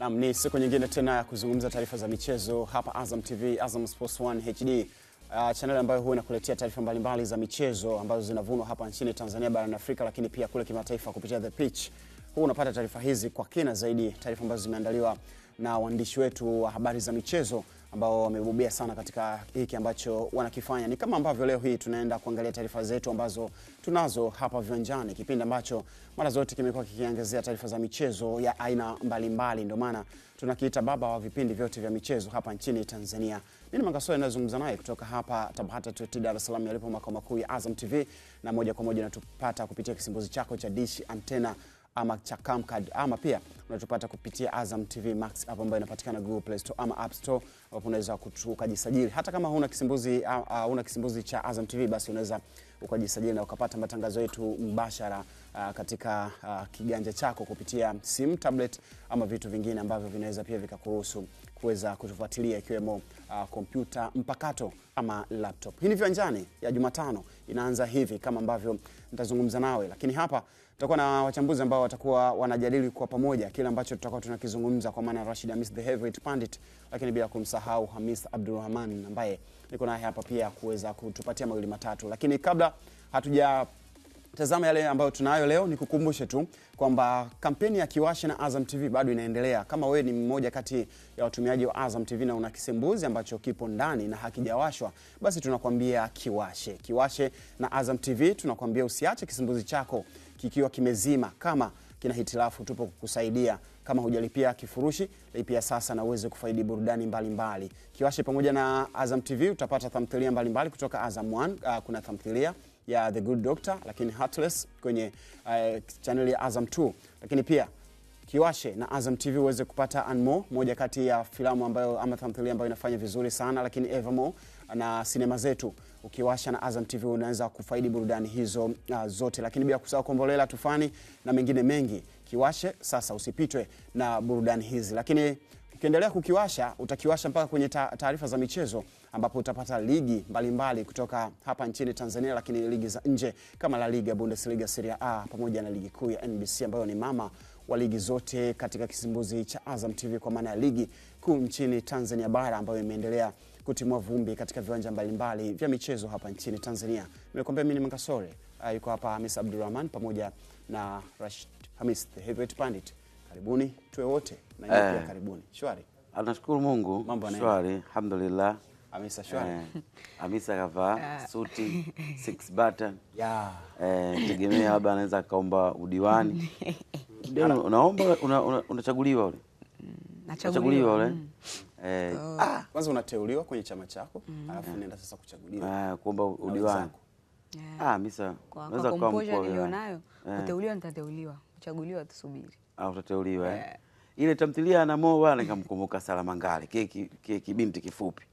Naam, ni siku nyingine tena ya kuzungumza taarifa za michezo hapa Azam TV, Azam Sports 1 HD. Channel ambayo huwa inakuletea taarifa mbalimbali za michezo ambazo zinavunwa hapa nchini Tanzania, barani Afrika, lakini pia kule kimataifa kupitia The Pitch. Huwa unapata taarifa hizi kwa kina zaidi, taarifa ambazo zimeandaliwa na waandishi wetu wa habari za michezo ambao wamebobea sana katika hiki ambacho wanakifanya. Ni kama ambavyo leo hii tunaenda kuangalia taarifa zetu ambazo tunazo hapa viwanjani, kipindi ambacho mara zote kimekuwa kikiangazia taarifa za michezo ya aina mbalimbali. Ndio maana tunakiita baba wa vipindi vyote vya michezo hapa nchini Tanzania. Mimi Mangasole ninazungumza naye kutoka hapa Tabata Tuti, Dar es Salaam, yalipo makao makuu ya Azam TV, na moja kwa moja unatupata kupitia kisimbuzi chako cha dish antena ama cha Camcard, ama pia unatupata kupitia Azam TV Max app ambayo inapatikana Google Play Store ama App Store, ambapo unaweza ukajisajili. Hata kama huna kisimbuzi cha Azam TV, basi unaweza ukajisajili na ukapata matangazo yetu mbashara katika kiganja chako kupitia simu, tablet ama vitu vingine ambavyo vinaweza pia vikakuruhusu kuweza kutufuatilia, ikiwemo kompyuta mpakato ama laptop. Hii ni Viwanjani ya Jumatano, inaanza hivi kama ambavyo nitazungumza nawe, lakini hapa tutakuwa na wachambuzi ambao watakuwa wanajadili kwa pamoja kile ambacho tutakuwa tunakizungumza, kwa maana Rashid Hamis the Heavyweight Pandit, lakini bila kumsahau Hamis Abdulrahman ambaye niko naye hapa pia kuweza kutupatia mawili matatu. Lakini kabla hatujatazama yale ambayo tunayo leo, nikukumbushe tu kwamba kampeni ya Kiwashe na Azam TV bado inaendelea. Kama wewe ni mmoja kati ya watumiaji wa Azam TV na una kisimbuzi ambacho kipo ndani na hakijawashwa, basi tunakwambia Kiwashe na Azam TV, tunakwambia usiache kisimbuzi chako kikiwa kimezima. Kama kina hitilafu, tupo kukusaidia. Kama hujalipia kifurushi, lipia sasa na uweze kufaidi burudani mbalimbali. Kiwashe pamoja na Azam TV utapata tamthilia mbalimbali kutoka Azam 1. Kuna tamthilia ya The Good Doctor, lakini Heartless kwenye channel ya Azam 2. Lakini pia Kiwashe na Azam TV uweze kupata Anmo, moja kati ya filamu ambayo ama tamthilia ambayo inafanya vizuri sana, lakini Evermore na sinema zetu. Ukiwasha na Azam TV unaweza kufaidi burudani hizo zote, lakini bila kusahau Kombolela, Tufani na mengine mengi. Kiwashe sasa, usipitwe na burudani hizi. Lakini ukiendelea kukiwasha, utakiwasha mpaka kwenye taarifa za michezo, ambapo utapata ligi mbalimbali kutoka hapa nchini Tanzania, lakini ligi za nje kama La Liga, Bundesliga, Serie A pamoja na ligi kuu ya NBC ambayo ni mama wa ligi zote katika kisimbuzi cha Azam TV, kwa maana ya ligi kuu nchini Tanzania bara ambayo imeendelea kutimua vumbi katika viwanja mbalimbali vya michezo hapa nchini Tanzania. Nimekuambia mimi ni Mangasole, yuko hapa Hamis Abdulrahman pamoja na Rashid Hamis the Heavyweight Pandit. Karibuni tuwe wote na nyinyi pia karibuni. Shwari? Anashukuru Mungu. Shwari, alhamdulillah. Hamisa shwari? Hamisa kavaa suti 6 button. Tegemea labda anaweza kaomba udiwani. Unaomba unachaguliwa ule. Nachaguliwa ule. Kwanza unateuliwa kwenye chama chako, alafu nenda sasa kuchaguliwa. Kuomba udiwani. Hamisa, unaweza kuwa mkuu nilionayo. Kuteuliwa nitateuliwa, kuchaguliwa tusubiri. Utateuliwa Ile tamthilia na Mo bwana, nikamkumbuka Salama Ngale, kibinti kifupi.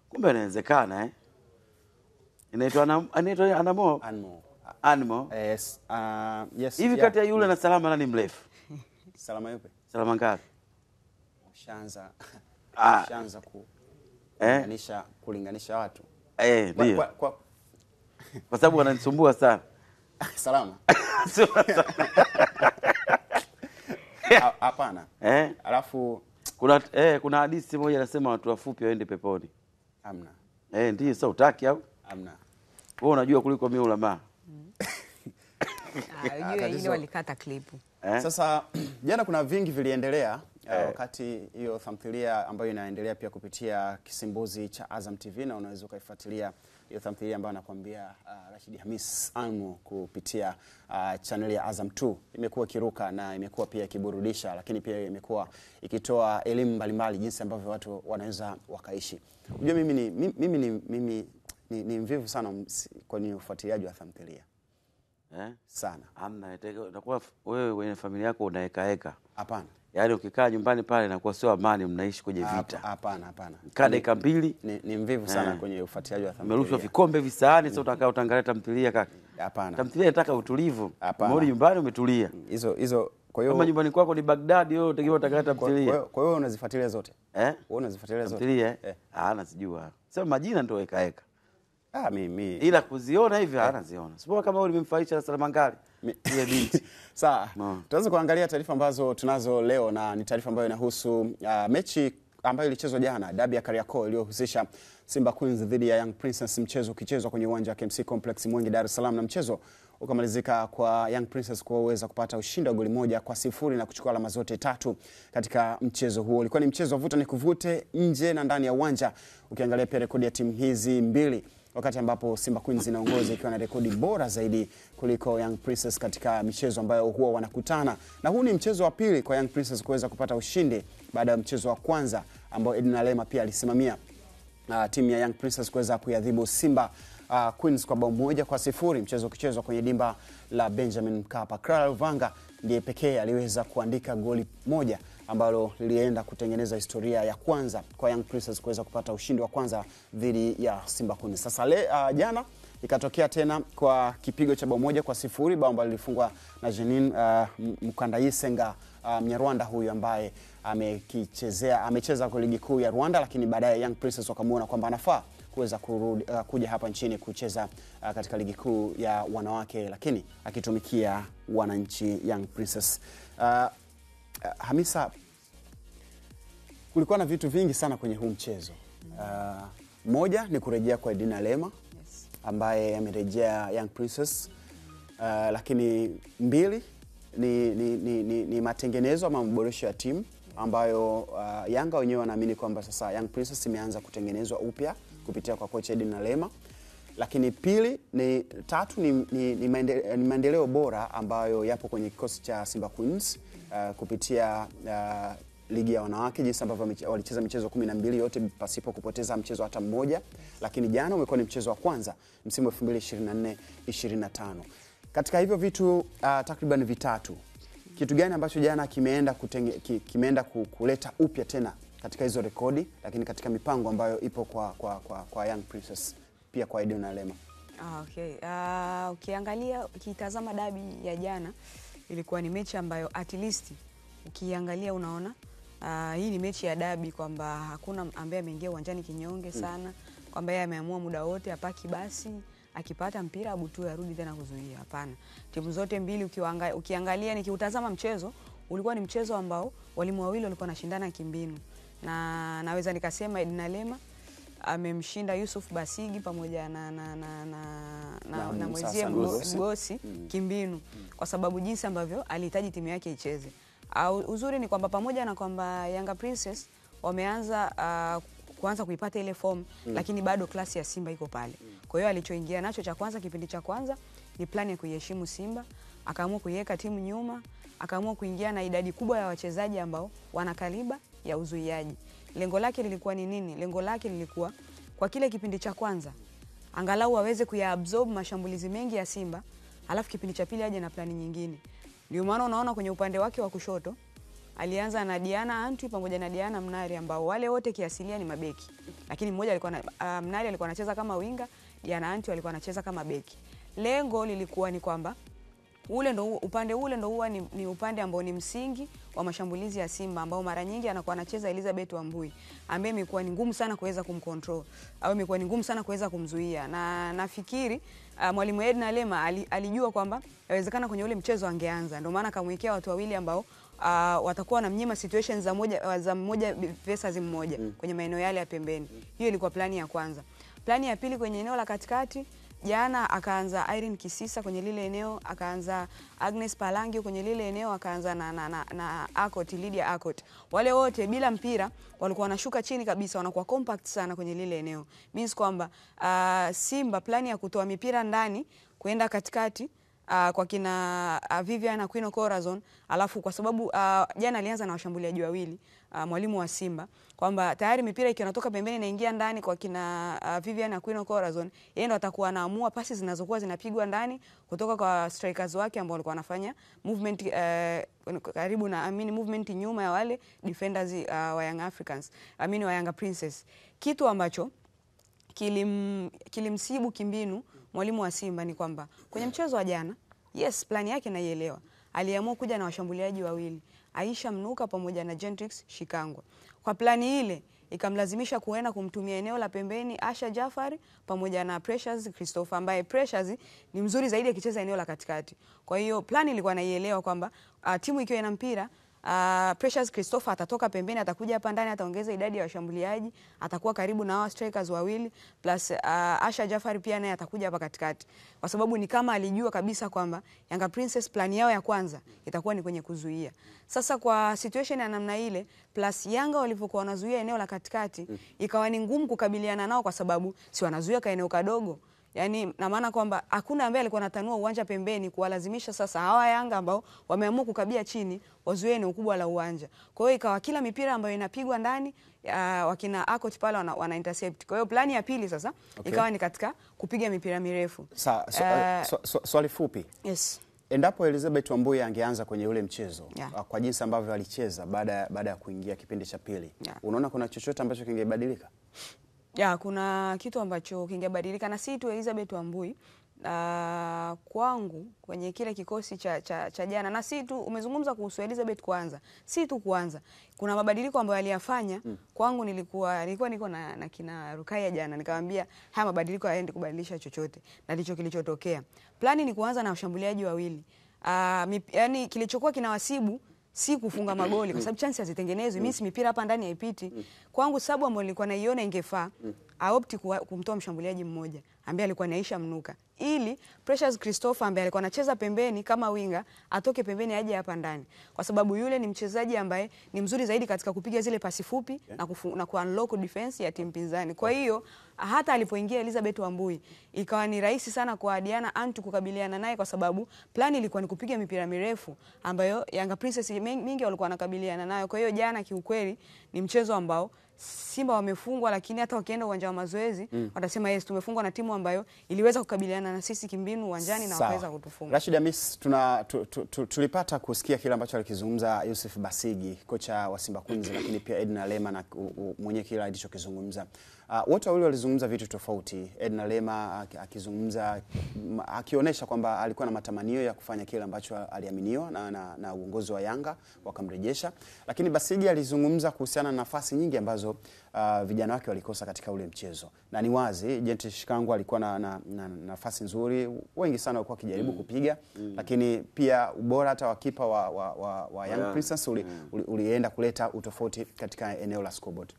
Kumbe inawezekana Inaitwa Anamo. Anmo. Yes. Yes. Hivi kati ya yule na Salama nani mrefu? Salama yupi? Salama Ngale. Ushaanza kulinganisha watu. Ndio. Kwa sababu wananisumbua sana. Salama. Hapana. Alafu kuna hadithi moja inasema watu wafupi waende peponi. Hamna. Ndio sasa utaki au? Hamna. Wewe unajua kuliko mimi ulama. Unajua ile walikata clip. Sasa jana kuna vingi viliendelea wakati hiyo tamthilia ambayo inaendelea pia kupitia kisimbuzi cha Azam TV, na unaweza ukaifuatilia hiyo tamthilia ambayo anakuambia Rashid Hamis Anmo kupitia channel ya Azam 2. Imekuwa kiruka na imekuwa pia kiburudisha, lakini pia imekuwa ikitoa elimu mbalimbali jinsi ambavyo watu wanaweza wakaishi. Unajua mimi ni mvivu sana kwenye ufuatiliaji wa tamthilia. Sana. Hamna, itakuwa wewe wenye familia yako unaeka. Hapana. Yaani ukikaa nyumbani pale na kuwa sio amani, mnaishi kwenye vita. Hapana. Dakika 2 ni mvivu sana kwenye ufuatiliaji wa tamthilia. Umerushwa vikombe visahani, sasa utakaa utangalia tamthilia kaka. Hapana. Tamthilia inataka utulivu. Umerudi nyumbani umetulia. Hizo kwa hiyo kama nyumbani kwako ni Baghdad, wewe utakiwa utangalia tamthilia. Kwa hiyo unazifuatilia zote? Wewe unazifuatilia zote? Tamthilia? Nasijua. Sema majina ndio weka. Mimi ila kuziona hivi anaziona. Sio kama wewe umemfaisha Salama Ngale. Ile binti. Sawa. Tuanze kuangalia taarifa ambazo tunazo leo, na ni taarifa ambayo inahusu mechi ambayo ilichezwa jana, dabi ya Kariakoo iliyohusisha Simba Queens dhidi ya Young Princess, mchezo ukichezwa kwenye uwanja wa KMC Complex Mwenge, Dar es Salaam, na mchezo ukamalizika kwa Young Princess kuweza kupata ushindi wa goli 1-0 na kuchukua alama zote 3 katika mchezo huo. Ulikuwa ni mchezo wa vuta ni kuvute nje na ndani ya uwanja, ukiangalia pia rekodi ya timu hizi mbili, wakati ambapo Simba Queens inaongoza ikiwa na rekodi bora zaidi kuliko Young Princess katika michezo ambayo huwa wanakutana. Na huu ni mchezo wa pili kwa Young Princess kuweza kupata ushindi baada ya mchezo wa kwanza ambao Edna Lema pia alisimamia timu ya Young Princess kuweza kuadhibu Simba Queens kwa bao 1-0, mchezo ukichezwa kwenye dimba la Benjamin Mkapa. Clara Luvanga ndiye pekee aliweza kuandika goli moja ambalo lilienda kutengeneza historia ya kwanza kwa Young Princess kuweza kupata ushindi wa kwanza dhidi ya Simba Queens. Sasa jana ikatokea tena kwa kipigo cha bao 1-0, bao ambalo lilifungwa na Jeanine Mukandayisenga, Mnyarwanda huyu ambaye amecheza kwa ligi kuu ya Rwanda, lakini baadaye Young Princess wakamuona kwamba anafaa kuweza kuja hapa nchini kucheza katika ligi kuu ya wanawake, lakini akitumikia wananchi Young Princess. Hamisa, kulikuwa na vitu vingi sana kwenye huu mchezo. Moja ni kurejea kwa Edna Lema ambaye amerejea Young Princess, lakini mbili ni matengenezo ama maboresho ya timu ambayo Yanga wenyewe wanaamini kwamba sasa Young Princess imeanza kutengenezwa upya kupitia kwa kocha Edna Lema. Lakini tatu ni maendeleo bora ambayo yapo kwenye kikosi cha Simba Queens kupitia ligi ya wanawake, jinsi ambavyo walicheza michezo 12 yote pasipo kupoteza mchezo hata mmoja, lakini jana umekuwa ni mchezo wa kwanza msimu 2024-25. Katika hivyo vitu takriban vitatu, kitu gani ambacho jana kimeenda kuleta upya tena katika hizo rekodi, lakini katika mipango ambayo ipo kwa Young Princess pia kwa Edna Lema? Ukitazama dabi ya jana, ilikuwa ni mechi ambayo at least ukiangalia unaona hii ni mechi ya dabi, kwamba hakuna ambaye ameingia uwanjani kinyonge sana, kwamba yeye ameamua muda wote apaki basi akipata mpira abutue arudi tena kuzuia. Hapana. Timu zote mbili ukiangalia, nikiutazama mchezo, ulikuwa ni mchezo ambao walimu wawili walikuwa wanashindana kimbinu. Na naweza nikasema Edna Lema amemshinda Yusuf Basigi pamoja na mwezie Mgosi kimbinu, kwa sababu jinsi ambavyo alihitaji timu yake icheze. Uzuri ni kwamba pamoja na kwamba Young Princess wameanza kuanza kuipata ile form, lakini bado klasi ya Simba iko pale. Kwa hiyo alichoingia nacho cha kwanza, kipindi cha kwanza, ni plani ya kuiheshimu Simba, akaamua kuiweka timu nyuma, akaamua kuingia na idadi kubwa ya wachezaji ambao wana kaliba ya uzuiaji. Lengo lake lilikuwa ni nini? Lengo lake lilikuwa kwa kile kipindi cha kwanza angalau waweze kuyaabsorb mashambulizi mengi ya Simba, alafu kipindi cha pili aje na plani nyingine. Ndio maana unaona kwenye upande wake wa kushoto alianza na Diana Antwi pamoja na Diana Mnari, ambao wale wote kiasilia ni mabeki. Lakini mmoja alikuwa Mnari alikuwa anacheza kama winga, Diana Antwi alikuwa anacheza kama beki. Lengo lilikuwa ni kwamba upande ule ndo huwa ni upande ambao ni msingi wa mashambulizi ya Simba, ambao mara nyingi anakuwa anacheza Elizabeth Wambui, ambaye imekuwa ni ngumu sana kuweza kumcontrol au imekuwa ni ngumu sana kuweza kumzuia. Na nafikiri mwalimu Edna Lema alijua kwamba inawezekana kwenye ule mchezo angeanza, ndio maana akamwekea watu wawili ambao watakuwa na mnyima situations za mmoja versus mmoja kwenye maeneo yale ya pembeni. Hiyo ilikuwa plani ya kwanza. Plani ya pili, kwenye eneo la katikati, jana akaanza Irene Kisisa kwenye lile eneo, akaanza Agnes Palangi kwenye lile eneo, akaanza na Akot, Lydia Akot. Wale wote bila mpira walikuwa wanashuka chini kabisa, wanakuwa compact sana kwenye lile eneo. Means kwamba Simba plani ya kutoa mipira ndani kwenda katikati kwa kina Vivian Aquino Corazon, alafu kwa sababu jana alianza na washambuliaji wawili, mwalimu wa Simba, kwamba tayari mipira ikinatoka pembeni inaingia ndani kwa kina Vivian Aquino Corazon, yeye ndo atakuwa anaamua pasi zinazokuwa zinapigwa ndani kutoka kwa strikers wake ambao walikuwa wanafanya movement karibu na movement nyuma ya wale defenders wa Young Africans, wa Young Princess. Kitu ambacho kilimsibu kimbinu mwalimu wa Simba ni kwamba kwenye mchezo wa jana, yes, plani yake naielewa, aliamua kuja na washambuliaji wawili, Aisha Mnuka pamoja na Gentrix Shikangwa. Kwa plani ile ikamlazimisha kuenda kumtumia eneo la pembeni Asha Jafari pamoja na Precious Christopher, ambaye Precious ni mzuri zaidi akicheza eneo la katikati. Kwa hiyo plan ilikuwa naielewa kwamba timu ikiwa ina mpira Precious Christopher atatoka pembeni, atakuja hapa ndani, ataongeza idadi ya washambuliaji, atakuwa karibu na hao strikers wawili plus Asha Jafari pia naye atakuja hapa katikati, kwa sababu ni kama alijua kabisa kwamba Yanga Princess plan yao ya kwanza itakuwa ni kwenye kuzuia. Sasa kwa situation ya namna ile plus Yanga walivyokuwa wanazuia eneo la katikati, ikawa ni ngumu kukabiliana nao kwa sababu si wanazuia ka eneo kadogo. Yani na maana kwamba hakuna ambaye alikuwa anatanua uwanja pembeni kuwalazimisha sasa hawa Yanga ambao wameamua kukabia chini wazuie eneo kubwa la uwanja. Kwa hiyo ikawa kila mipira ambayo inapigwa ndani wakina Akot pale wana intercept. Kwa hiyo plani ya pili sasa ikawa ni katika kupiga mipira mirefu. Swali fupi. Yes. Endapo Elizabeth Wambui angeanza kwenye ule mchezo kwa jinsi ambavyo alicheza baada ya kuingia kipindi cha pili, unaona kuna chochote ambacho kingebadilika? Kuna kitu ambacho kingebadilika, na si tu Elizabeth Wambui. Kwangu kwenye kile kikosi cha jana, na si tu umezungumza kuhusu Elizabeth kwanza, si tu kwanza, kuna mabadiliko ambayo aliyafanya. Kwangu nilikuwa niko na kina Rukaya jana, nikamwambia haya mabadiliko hayaendi kubadilisha chochote, na ndicho kilichotokea. Plani ni kuanza na washambuliaji wawili. Yani kilichokuwa kinawasibu si kufunga magoli kwa sababu chance hazitengenezwi. Mimi mipira hapa ndani haipiti. Kwangu sababu ambayo nilikuwa naiona ingefaa, aopti kumtoa mshambuliaji mmoja ambaye alikuwa Aisha Mnuka, ili Precious Christopher ambaye alikuwa anacheza pembeni kama winga atoke pembeni aje hapa ndani, kwa sababu yule ni mchezaji ambaye ni mzuri zaidi katika kupiga zile pasi fupi na ku-unlock defense ya timu pinzani. Kwa hiyo hata alipoingia Elizabeth Wambui ikawa ni rahisi sana kwa Diana Antu kukabiliana naye, kwa sababu plani ilikuwa ni kupiga mipira mirefu ambayo Yanga Princess mingi walikuwa wanakabiliana nayo. Kwa hiyo jana kiukweli ni mchezo ambao Simba wamefungwa, lakini hata wakienda uwanja wa mazoezi watasema yes, tumefungwa na timu ambayo iliweza kukabiliana na sisi kimbinu uwanjani na wakaweza kutufunga. Rashid Hamis, tulipata kusikia kile ambacho alikizungumza Yusuf Basigi, kocha wa Simba Queens, lakini pia Edna Lema na mwenye kile alichokizungumza. Wote wawili walizungumza vitu tofauti. Edna Lema akizungumza akionyesha kwamba alikuwa na matamanio ya kufanya kile ambacho aliaminiwa na uongozi wa Yanga wakamrejesha, lakini Basigi alizungumza kuhusiana na nafasi nyingi ambazo vijana wake walikosa katika ule mchezo. Na ni wazi Jenti Shikangu alikuwa na nafasi nzuri, wengi sana walikuwa kijaribu kupiga, lakini pia ubora hata wa kipa wa Young Princess ulienda kuleta utofauti katika eneo la scoreboard.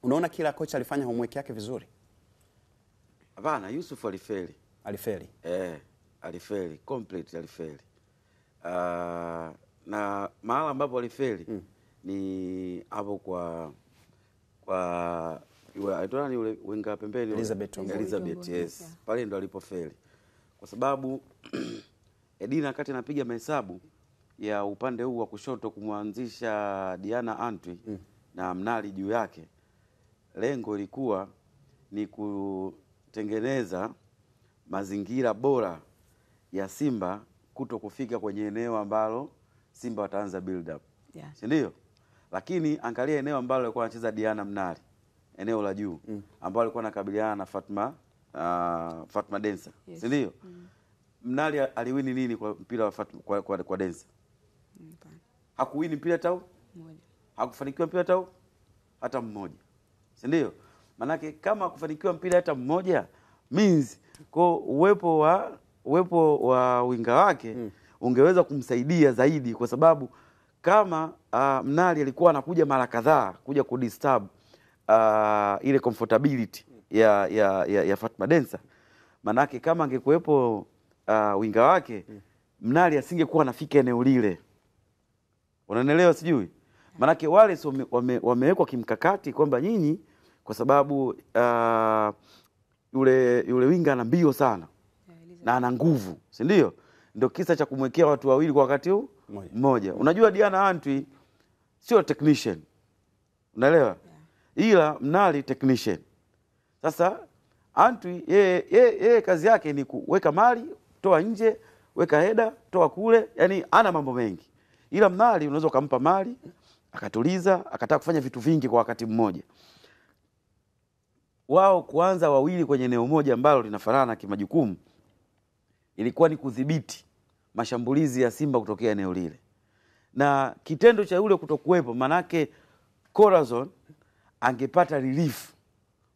Unaona kila kocha alifanya homework yake vizuri? Hapana, Yusuf alifeli. Alifeli. Alifeli, complete alifeli. Na mahala ambapo alifeli ni hapo kwa yule winga pembeni Elizabeth, yes. Pale ndo alipofeli. Kwa sababu Edina wakati anapiga mahesabu ya upande huu wa kushoto kumwanzisha Diana Antwi na Mnali juu yake, lengo ilikuwa ni kutengeneza mazingira bora ya Simba kuto kufika kwenye eneo ambalo Simba wataanza build up. Si ndio? Lakini angalia eneo ambalo alikuwa anacheza Diana Mnali, eneo la juu ambalo alikuwa anakabiliana na Fatma Densa. Si ndio? Mnali aliwini nini kwa mpira wa Fatma kwa Densa? Hakuwini mpira hata mmoja. Hakufanikiwa mpira hata mmoja. Si ndio? Manake kama kufanikiwa mpira hata mmoja means kwa uwepo wa winga wake ungeweza kumsaidia zaidi, kwa sababu kama Mnali alikuwa anakuja mara kadhaa kuja kudisturb ile comfortability ya Fatma Densa, manake kama angekuepo winga wake Mnali asingekuwa anafika eneo lile. Unanielewa sijui? Manake wale wamewekwa kimkakati kwamba nyinyi, kwa sababu yule winga ana mbio sana na ana nguvu, si ndio? Ndio kisa cha kumwekea watu wawili kwa wakati huu mmoja. Unajua Diana Antwi sio technician, unaelewa? Ila Mnali technician. Sasa Antwi yeye kazi yake ni kuweka mali, toa nje, weka heda, toa kule, yani ana mambo mengi. Ila Mnali unaweza kumpa mali akatuliza, akataka kufanya vitu vingi kwa wakati mmoja. Wao kuanza wawili kwenye eneo moja ambalo linafanana na kimajukumu ilikuwa ni kudhibiti mashambulizi ya Simba kutokea eneo lile. Na kitendo cha yule kutokuwepo, manake Corazon angepata relief,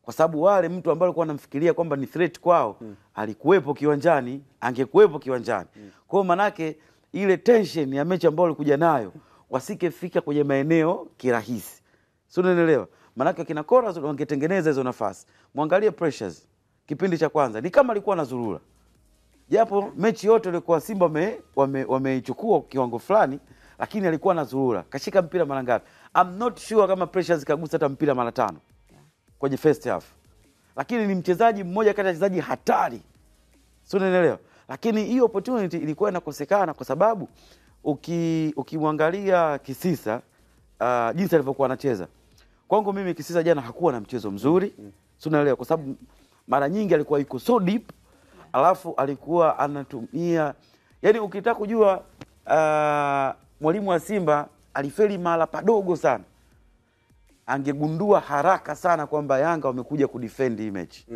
kwa sababu wale mtu ambaye alikuwa anamfikiria kwamba ni threat kwao alikuwepo kiwanjani, angekuwepo kiwanjani. Kwa hiyo manake ile tension ya mechi ambayo walikuja nayo wasikefika kwenye maeneo kirahisi. Sio, unaelewa? Manake kina Coras wangetengeneza hizo nafasi. Muangalie Precious kipindi cha kwanza ni kama alikuwa anazurura. Japo mechi yote ilikuwa Simba wameichukua kiwango fulani, lakini alikuwa anazurura. Kashika mpira mara ngapi? I'm not sure kama Precious kagusa hata mpira mara 5 kwenye first half. Lakini ni mchezaji mmoja kati ya wachezaji hatari. Sio, unaelewa? Lakini hiyo opportunity ilikuwa inakosekana kwa sababu ukimwangalia Kisisa jinsi alivyokuwa anacheza. Kwangu mimi Kisisa jana hakuwa na mchezo mzuri. Sio, unaelewa? Kwa sababu mara nyingi alikuwa yuko so deep, alafu alikuwa anatumia, yani ukitaka kujua mwalimu wa Simba alifeli mara padogo sana, angegundua haraka sana kwamba Yanga wamekuja kudefend hii mechi.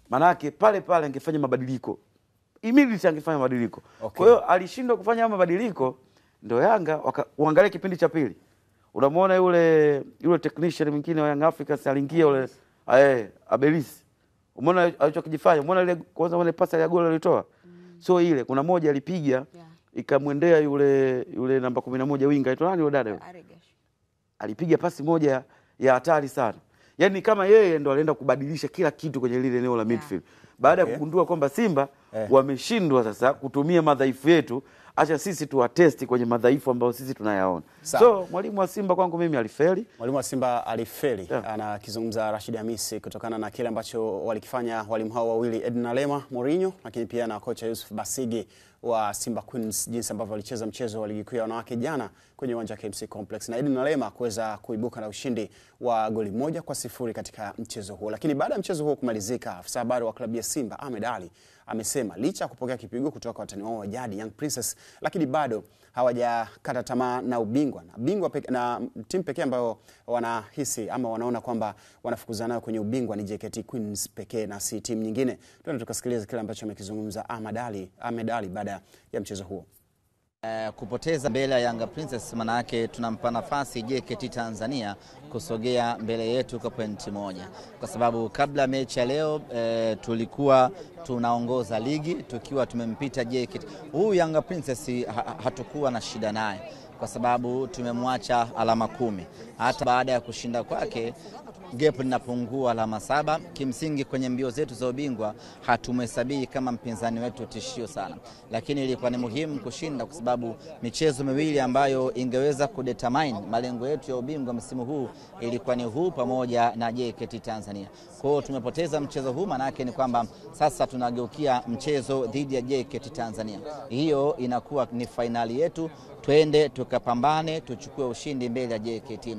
Manake pale pale angefanya mabadiliko. Immediately angefanya mabadiliko. Okay. Kwa hiyo alishindwa kufanya mabadiliko, ndio Yanga uangalie kipindi cha pili. Unamwona yule technician mwingine wa Young Africans aliingia yule Abelis. Umeona alichokijifanya? Umeona ile kwanza ile pasi ya goli alitoa? So ile kuna moja alipiga ikamwendea yule namba 11 winga aitwa nani yule dada yule? Alipiga pasi moja ya hatari sana. Yaani kama yeye ndo alienda kubadilisha kila kitu kwenye lile eneo la midfield. Baada ya kugundua kwamba Simba wameshindwa sasa kutumia madhaifu yetu, acha sisi tuwatesti kwenye madhaifu ambayo sisi tunayaona. So mwalimu wa Simba kwangu mimi alifeli. Mwalimu wa Simba alifeli. Anakizungumza Rashid Hamisi kutokana na kile ambacho walikifanya walimu hao wawili, Edna Lema Mourinho, lakini pia na kocha Yusuf Basigi wa Simba Queens, jinsi ambavyo walicheza mchezo wa ligi kuu ya wanawake jana kwenye uwanja wa KMC Complex, na Edna Lema kuweza kuibuka na ushindi wa goli 1-0 katika mchezo huo. Lakini baada ya mchezo huo kumalizika, afisa habari wa klabu ya Simba Ahmed Ali amesema licha ya kupokea kipigo kutoka watani wao wa jadi Young Princess, lakini bado hawajakata tamaa na ubingwa. Na bingwa na timu pekee ambayo wanahisi ama wanaona kwamba wanafukuzana nayo kwenye ubingwa ni JKT Queens pekee na si timu nyingine. Twende tukasikiliza kile ambacho amekizungumza Ahmed Ali baada ya mchezo huo. Kupoteza mbele ya Young Princess maana yake tunampa nafasi JKT Tanzania kusogea mbele yetu kwa pointi 1, kwa sababu kabla mechi ya leo tulikuwa tunaongoza ligi tukiwa tumempita JKT. Huyu Young Princess hatakuwa na shida naye kwa sababu tumemwacha alama 10. Hata baada ya kushinda kwake gap linapungua alama 7. Kimsingi kwenye mbio zetu za ubingwa hatumhesabii kama mpinzani wetu tishio sana, lakini ilikuwa ni muhimu kushinda kwa sababu michezo miwili ambayo ingeweza kudetermine malengo yetu ya ubingwa msimu huu ilikuwa ni huu pamoja na JKT Tanzania. Kwa hiyo tumepoteza mchezo huu, maana yake ni kwamba sasa tunageukia mchezo dhidi ya JKT Tanzania. Hiyo inakuwa ni finali yetu, twende tukapambane tuchukue ushindi mbele ya JKT.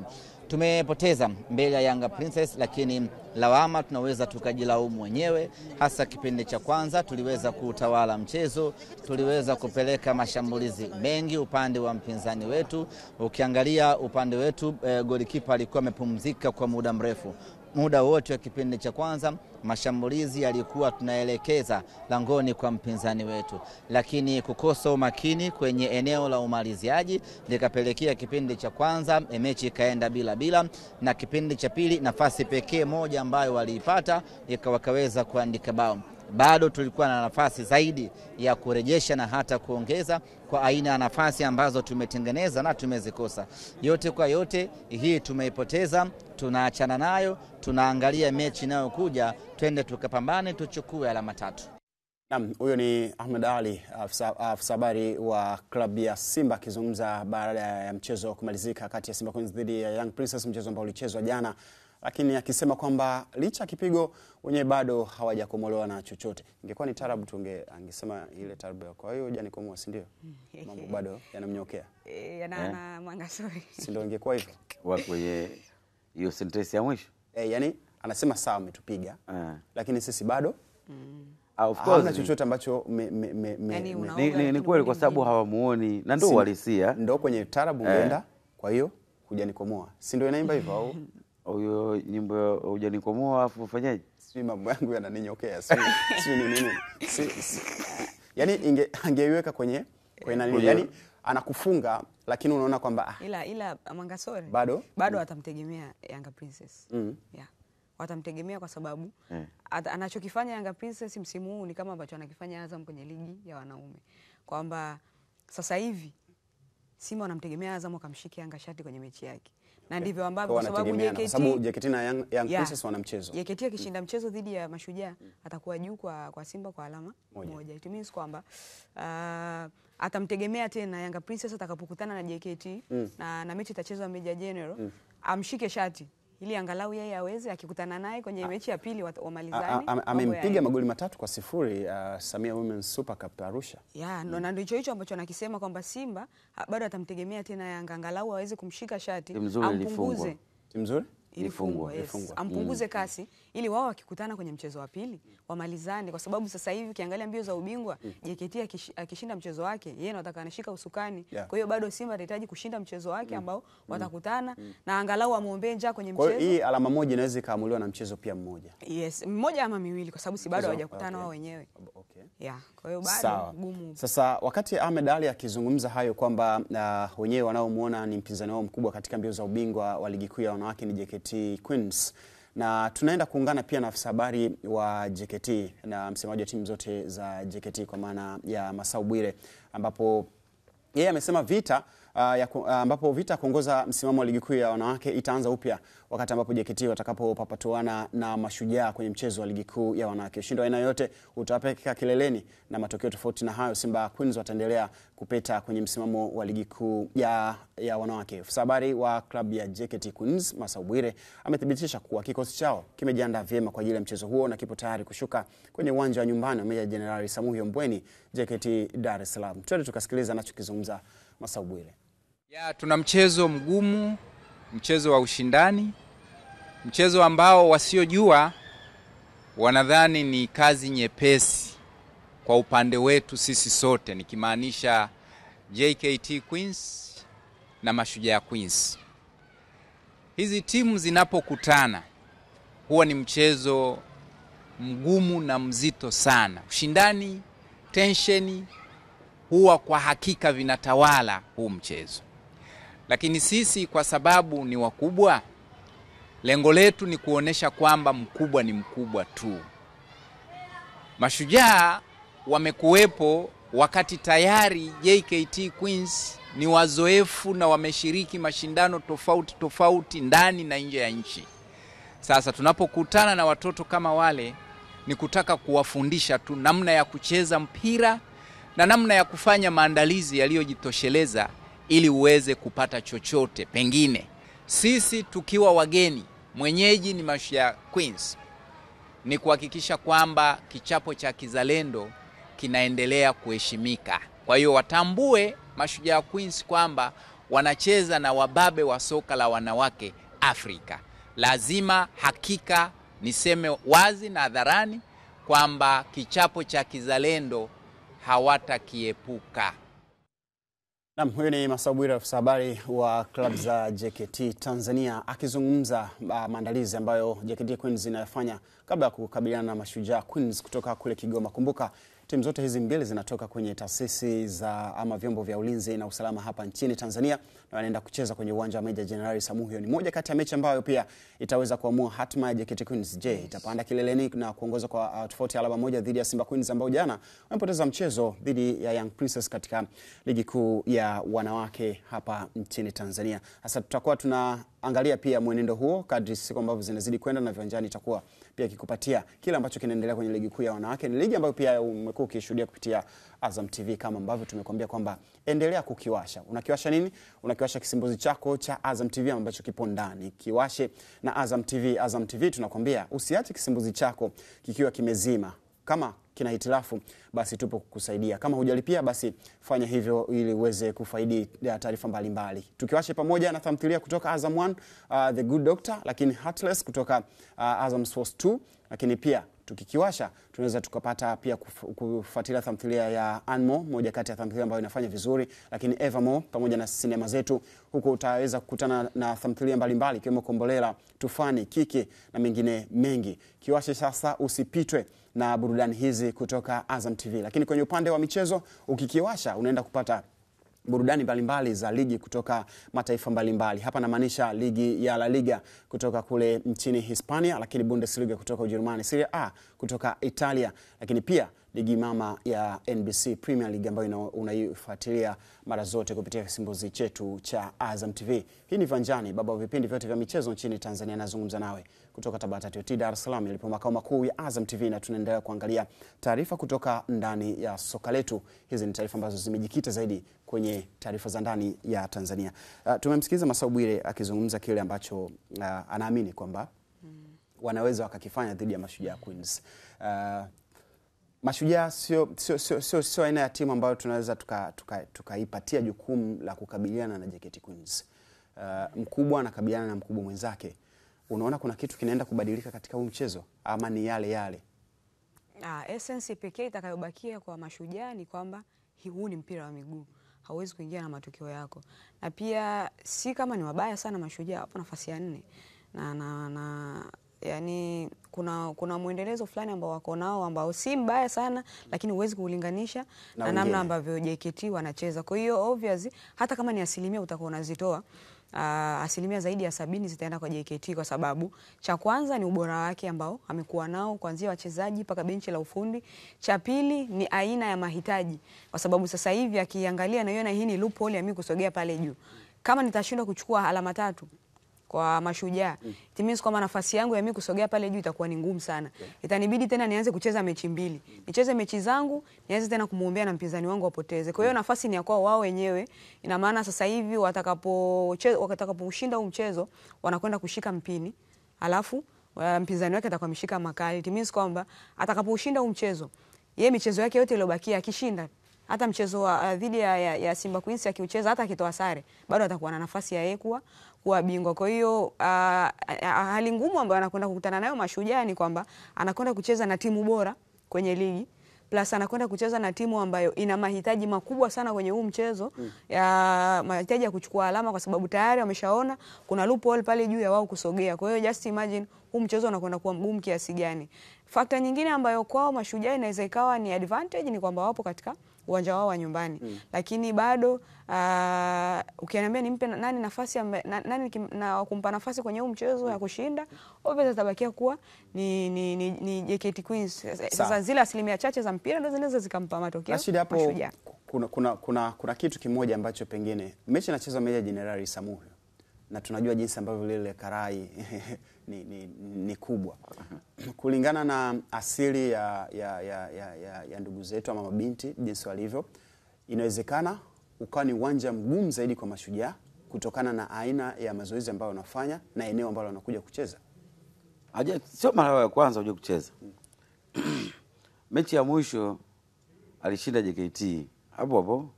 Tumepoteza mbele ya Young Princess, lakini lawama tunaweza tukajilaumu wenyewe. Hasa kipindi cha kwanza tuliweza kutawala mchezo, tuliweza kupeleka mashambulizi mengi upande wa mpinzani wetu. Ukiangalia upande wetu golikipa alikuwa amepumzika kwa muda mrefu. Muda wote wa kipindi cha kwanza mashambulizi yalikuwa tunaelekeza langoni kwa mpinzani wetu, lakini kukosa umakini kwenye eneo la umaliziaji likapelekea kipindi cha kwanza mechi ikaenda bila, na kipindi cha pili nafasi pekee moja ambayo waliipata wakaweza kuandika bao. Bado tulikuwa na nafasi zaidi ya kurejesha na hata kuongeza kwa aina ya nafasi ambazo tumetengeneza na tumezikosa. Yote kwa yote hii tumeipoteza, tunaachana nayo, tunaangalia mechi inayokuja, twende tukapambane tuchukue alama 3. Naam, huyo ni Ahmed Ali, afisa habari wa klabu ya Simba akizungumza baada ya mchezo kumalizika kati ya Simba Queens dhidi ya Young Princess, mchezo ambao ulichezwa jana, lakini akisema kwamba licha kipigo wenyewe bado hawajakomolewa na chochote. Ingekuwa ni tarabu angesema ile tarabu. Kwa hiyo jana komoa, si ndio? Mambo bado yanamnyokea. Yana mwanga sorry. Si ndio ingekuwa hivyo? Wako hiyo sentence ya mwisho. Yani anasema sawa umetupiga. Lakini sisi bado of course hamna chochote ambacho ni kweli kwa sababu hawamuoni na ndio walisia. Ndio kwenye tarabu umeenda. Kwa hiyo hujanikomoa. Si ndio inaimba hivyo au? Huyo nyimbo hujanikomoa afu ufanyaje? Si mambo yangu yananinyokea. Si nini. Yani angeiweka kwenye nani? Yani anakufunga, lakini unaona kwamba ila Mangasore bado atamtegemea Yanga Princess. Yeah. Watamtegemea kwa sababu anachokifanya Yanga Princess msimu huu ni kama ambacho anakifanya Azam kwenye ligi ya wanaume. Kwamba sasa hivi Simba wanamtegemea Azam akamshike Yanga shati kwenye mechi yake. Na ndivyo ambavyo kwa sababu JKT na Young Princess wana mchezo. JKT akishinda mchezo dhidi ya Mashujaa atakuwa juu kwa Simba kwa alama moja. It means kwamba atamtegemea tena Yanga Princess atakapokutana na JKT na mechi itachezwa Meja General amshike shati ili angalau yeye aweze akikutana naye kwenye mechi ya pili wamalizane. Amempiga magoli 3-0 Samia Women's Super Cup Arusha. Na ndicho hicho ambacho nakisema kwamba Simba bado atamtegemea tena Yanga angalau aweze kumshika shati ampunguze. Mzuri? Ilifungwa. Ampunguze kasi ili wao wakikutana kwenye mchezo wa pili wamalizane, kwa sababu sasa hivi ukiangalia mbio za ubingwa JKT akishinda mchezo wake yeye anataka anashika usukani. Kwa hiyo bado Simba atahitaji kushinda mchezo wake ambao watakutana na angalau amuombe njaa kwenye mchezo. Kwa hiyo hii alama moja inaweza kaamuliwa na mchezo pia mmoja. Yes, mmoja ama miwili kwa sababu si bado hawajakutana wao wenyewe. Kwa hiyo bado gumu. Sasa wakati Ahmed Ally akizungumza hayo kwamba wenyewe wanaomuona ni mpinzani wao mkubwa katika mbio za ubingwa wa ligi kuu ya wanawake ni JKT Queens, na tunaenda kuungana pia na afisa habari wa JKT na msemaji wa timu zote za JKT kwa maana ya Masau Bwire, ambapo yeye amesema ambapo vita kuongoza msimamo wa ligi kuu ya wanawake itaanza upya wakati ambapo JKT watakapopapatuana na Mashujaa kwenye mchezo wa ligi kuu ya wanawake. Ushindi wa aina yote utawapeleka kileleni, na matokeo tofauti na hayo Simba Queens wataendelea kupeta kwenye msimamo wa ligi kuu ya wanawake. Afisa habari wa klabu ya JKT Queens Masau Bwire amethibitisha kuwa kikosi chao kimejiandaa vyema kwa ajili ya mchezo huo na kipo tayari kushuka kwenye uwanja wa nyumbani wa Meja Jenerali Samuhyo Mbweni JKT Dar es Salaam. Twende tukasikiliza anachokizungumza Masau Bwire. Tuna mchezo mgumu, mchezo wa ushindani, mchezo ambao wasiojua wanadhani ni kazi nyepesi kwa upande wetu sisi sote, nikimaanisha JKT Queens na Mashujaa Queens. Hizi timu zinapokutana huwa ni mchezo mgumu na mzito sana. Ushindani, tensheni huwa kwa hakika vinatawala huu mchezo. Lakini sisi kwa sababu ni wakubwa, lengo letu ni kuonesha kwamba mkubwa ni mkubwa tu. Mashujaa wamekuwepo wakati tayari JKT Queens ni wazoefu na wameshiriki mashindano tofauti ndani na nje ya nchi. Sasa tunapokutana na watoto kama wale ni kutaka kuwafundisha tu namna ya kucheza mpira na namna ya kufanya maandalizi yaliyojitosheleza ili uweze kupata chochote. Pengine sisi tukiwa wageni, mwenyeji ni Mashujaa Queens, ni kuhakikisha kwamba kichapo cha kizalendo kinaendelea kuheshimika. Kwa hiyo watambue Mashujaa Queens kwamba wanacheza na wababe wa soka la wanawake Afrika. Lazima hakika niseme wazi na hadharani kwamba kichapo cha kizalendo hawatakiepuka. Naam, huyu ni Masau Bwire, afisa habari wa klabu za JKT Tanzania, akizungumza maandalizi ambayo JKT Queens inayofanya kabla ya kukabiliana na Mashujaa Queens kutoka kule Kigoma. Kumbuka timu zote hizi mbili zinatoka kwenye taasisi za ama vyombo vya ulinzi na usalama hapa nchini Tanzania na wanaenda kucheza kwenye uwanja wa Meja Jenerali Samuhyo. Ni moja kati ya mechi ambayo pia itaweza kuamua hatima ya JKT Queens. Je, itapanda kileleni na kuongoza kwa tofauti alama moja dhidi ya Simba Queens ambao jana wamepoteza mchezo dhidi ya Young Princess katika ligi kuu ya wanawake hapa nchini Tanzania. Sasa tutakuwa tunaangalia pia mwenendo huo kadri siku ambavyo zinazidi kwenda, na viwanjani itakuwa pia kikupatia kila ambacho kinaendelea kwenye ligi kuu ya wanawake. Ni ligi ambayo pia umekuwa ukishuhudia kupitia Azam TV kama ambavyo tumekuambia kwamba endelea kukiwasha. Unakiwasha nini? Unakiwasha kisimbuzi chako cha Azam TV ambacho kipo ndani. Kiwashe na Azam TV. Azam TV tunakwambia usiache kisimbuzi chako kikiwa kimezima. Kama kina hitilafu basi tupo kukusaidia. Kama hujalipia basi fanya hivyo ili uweze kufaidi taarifa mbalimbali. Tukiwashe pamoja na tamthilia kutoka Azam 1, The Good Doctor, lakini Heartless kutoka Azam Sports 2, lakini pia tukikiwasha tunaweza tukapata pia kufuatilia tamthilia ya Anmo, moja kati ya tamthilia ambayo inafanya vizuri, lakini Evermore pamoja na sinema zetu. Huko utaweza kukutana na tamthilia mbalimbali ikiwemo Kombolela, Tufani, Kiki na mengine mengi. Kiwashe sasa, usipitwe na burudani hizi kutoka Azam TV. Lakini kwenye upande wa michezo ukikiwasha unaenda kupata burudani mbalimbali za ligi kutoka mataifa mbalimbali. Hapa namaanisha ligi ya La Liga kutoka kule nchini Hispania, lakini Bundesliga kutoka Ujerumani, Serie A kutoka Italia, lakini pia ligi mama ya NBC Premier League ambayo unaifuatilia mara zote kupitia kisimbuzi chetu cha Azam TV. Hii ni Vanjani, baba wa vipindi vyote vya michezo nchini Tanzania. Nazungumza nawe kutoka Tabata TOT Dar es Salaam, ilipo makao makuu ya Azam TV, na tunaendelea kuangalia taarifa kutoka ndani ya soka letu. Hizi ni taarifa ambazo zimejikita zaidi kwenye taarifa za ndani ya Tanzania. Tumemsikiliza Masau Bwire akizungumza kile ambacho anaamini kwamba wanaweza wakakifanya dhidi ya Mashujaa Queens. Mashujaa sio aina ya timu ambayo tunaweza tukaipatia jukumu la kukabiliana na JKT Queens. Mkubwa anakabiliana na mkubwa mwenzake. Unaona kuna kitu kinaenda kubadilika katika huu mchezo ama ni yale yale? Essence pekee itakayobakia kwa Mashujaa ni kwamba huu ni mpira wa miguu. Hauwezi kuingia na matokeo yako. Na pia si kama ni wabaya sana Mashujaa, hapo nafasi ya 4. Yani kuna muendelezo fulani ambao wako nao ambao si mbaya sana, lakini huwezi kuulinganisha na namna ambavyo JKT wanacheza. Kwa hiyo obviously hata kama ni asilimia utakuwa unazitoa, asilimia zaidi ya 70 zitaenda kwa JKT, kwa sababu cha kwanza ni ubora wake ambao amekuwa nao kuanzia wachezaji mpaka benchi la ufundi. Cha pili ni aina ya mahitaji, kwa sababu sasa hivi akiangalia na hii ni loophole ya mimi kusogea pale juu. Kama nitashindwa kuchukua alama 3 kwa Mashujaa, it means kwamba nafasi yangu ya mimi kusogea pale juu itakuwa ni ngumu sana. Itanibidi tena nianze kucheza mechi 2. Nicheze mechi zangu, nianze tena kumuombea na mpinzani wangu apoteze. Kwa hiyo nafasi ni ya kwao wao wenyewe. Ina maana sasa hivi watakaposhinda huu mchezo wanakwenda kushika mpini. Alafu mpinzani wake atakuwa ameshika makali. It means kwamba atakaposhinda huu mchezo, yeye michezo yake yote iliyobakia akishinda, hata mchezo dhidi ya Simba Queens akiucheza, hata akitoa sare, bado atakuwa na nafasi ya yeye kuwa bingwa. Kwa hiyo hali ngumu ambayo anakwenda kukutana nayo Mashujaa ni kwamba anakwenda kucheza na timu bora kwenye ligi, plus anakwenda kucheza na timu ambayo ina mahitaji makubwa sana kwenye huu mchezo, ya mahitaji ya kuchukua alama, kwa sababu tayari wameshaona kuna loophole pale juu ya wao kusogea. Kwa hiyo just imagine huu mchezo unakwenda kuwa mgumu kiasi gani. Fakta nyingine ambayo kwao Mashujaa inaweza ikawa ni advantage ni kwamba wapo katika uwanja wao wa nyumbani. Lakini bado ukiniambia nimpe nani nafasi na kumpa nafasi kwenye huu mchezo ya kushinda, obviously tabakia kuwa ni JKT Queens. Sasa zile asilimia chache za mpira ndio zinaweza zikampa matokeo Mashujaa. Kuna kitu kimoja ambacho pengine mechi inachezwa Meja Jenerali Samuel, na tunajua jinsi ambavyo lile karai ni kubwa. Kulingana na asili ya ndugu zetu ama mabinti jinsi walivyo, inawezekana ukawa ni uwanja mgumu zaidi kwa Mashujaa kutokana na aina ya mazoezi ambayo wanafanya na eneo ambalo wanakuja kucheza. Sio mara ya kwanza kuja kucheza. Mechi ya mwisho alishinda JKT hapo,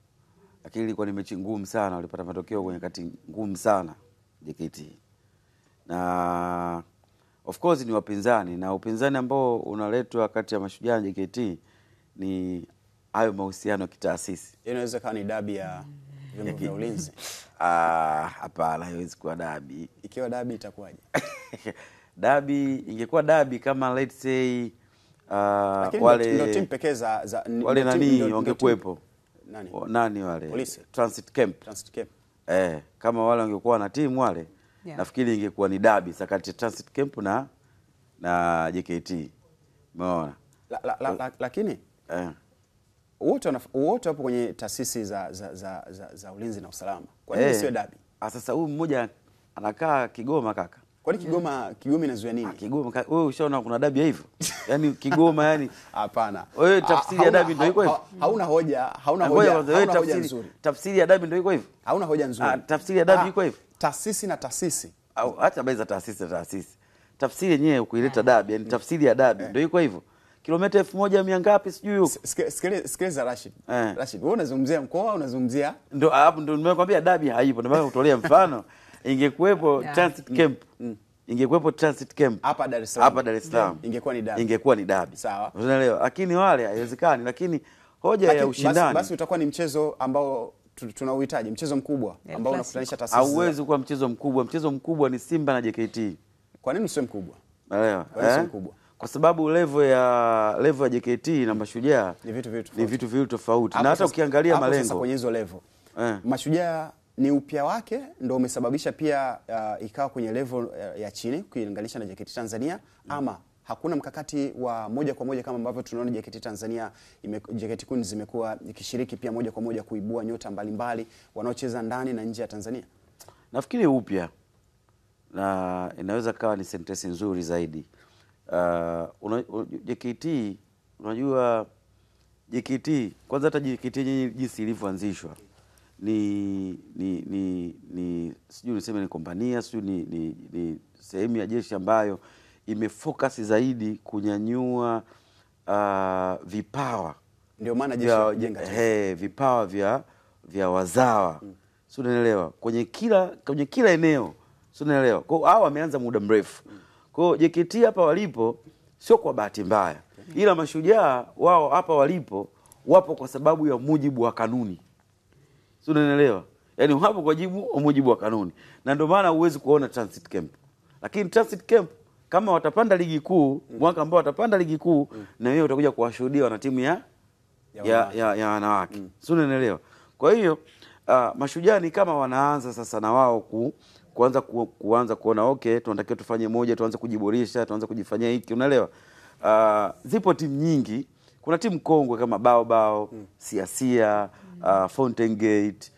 lakini ilikuwa ni mechi ngumu sana, walipata matokeo kwenye kati ngumu sana JKT. Na of course ni wapinzani, na upinzani ambao unaletwa kati ya Mashujaa na JKT ni hayo mahusiano ya kitaasisi. Inaweza kuwa ni dabi ya vyombo vya ulinzi. Hapana, haiwezi kuwa dabi. Ikiwa dabi itakuwaje? Dabi ingekuwa dabi kama let's say wale ndio timu pekee wale nani wangekuepo. Nani wale? Polisi. Transit Camp. Kama wale wangekuwa na timu wale, nafikiri ingekuwa ni dabi sakati Transit Camp na JKT. Umeona? Lakini wote wapo kwenye taasisi za ulinzi na usalama. Kwa nini sio dabi? Sasa huyu mmoja anakaa Kigoma kaka. Kwani Kigoma inazuia nini? Kigoma wewe ushaona kuna dabi hivyo? Yaani Kigoma yani hapana. Wewe tafsiri ya dabi ndio iko hivyo? Hauna hoja nzuri. Tafsiri ya dabi ndio iko hivyo? Hauna hoja nzuri. Tafsiri ya dabi iko hivyo? Taasisi na taasisi. Au acha baiza taasisi na taasisi. Tafsiri yenyewe kuileta dabi, yani tafsiri ya dabi ndio iko hivyo. Kilomita 1000 ngapi sijui huko. Sikiliza Rashid. Rashid, wewe unazungumzia mkoa, unazungumzia ndio hapo ndio nimekwambia dabi haipo. Ndio maana kutolea mfano ingekuepo Transit Camp. Ingekuepo Transit Camp hapa Dar es Salaam. Hapa Dar es Salaam ingekuwa ni dabi. Sawa. Unaelewa? Lakini wale haiwezekani, lakini hoja ya ushindani basi utakuwa ni mchezo ambao tunauhitaji, mchezo mkubwa ambao unakutanisha taasisi. Hauwezi kuwa mchezo mkubwa. Mchezo mkubwa ni Simba na JKT. Kwa nini sio mkubwa? Unaelewa? Kwa nini sio mkubwa? Kwa sababu level ya JKT na Mashujaa ni vitu viwili tofauti. Na hata ukiangalia malengo sasa kwenye hizo level Mashujaa ni upya wake ndio umesababisha pia ikawa kwenye level ya chini kuilinganisha na JKT Tanzania, ama hakuna mkakati wa moja kwa moja kama ambavyo tunaona JKT Tanzania JKT Queens zimekuwa ikishiriki pia moja kwa moja kuibua nyota mbalimbali wanaocheza ndani na nje ya Tanzania? Nafikiri upya, na inaweza kawa ni sentence nzuri zaidi. JKT, unajua JKT kwanza, hata JKT jinsi ilivyoanzishwa ni sijui niseme ni kompania, sijui ni sehemu ya jeshi ambayo imefocus zaidi kunyanyua vipawa, ndio maana jeshi jenga vipawa vya wazawa, sio, unaelewa, kwenye kila eneo, sio, unaelewa. Kwa hiyo hao wameanza muda mrefu. Kwa hiyo JKT hapa walipo sio kwa bahati mbaya, ila Mashujaa wao hapa walipo wapo kwa sababu ya mujibu wa kanuni, sio, unaelewa, yani wapo kwa mujibu wa kanuni, na ndio maana huwezi kuona transit camp. Lakini transit camp kama watapanda ligi kuu, mwaka ambao watapanda ligi kuu, na wewe utakuja kuwashuhudia wana timu ya wanawake, sio, unaelewa. Kwa hiyo Mashujaa ni kama wanaanza sasa na wao kuanza kuona okay, tunatakiwa tufanye moja, tuanze kujiboresha, tuanze kujifanyia hiki, unaelewa. Zipo timu nyingi, kuna timu kongwe kama Bao, Siasia, Fountain Gate,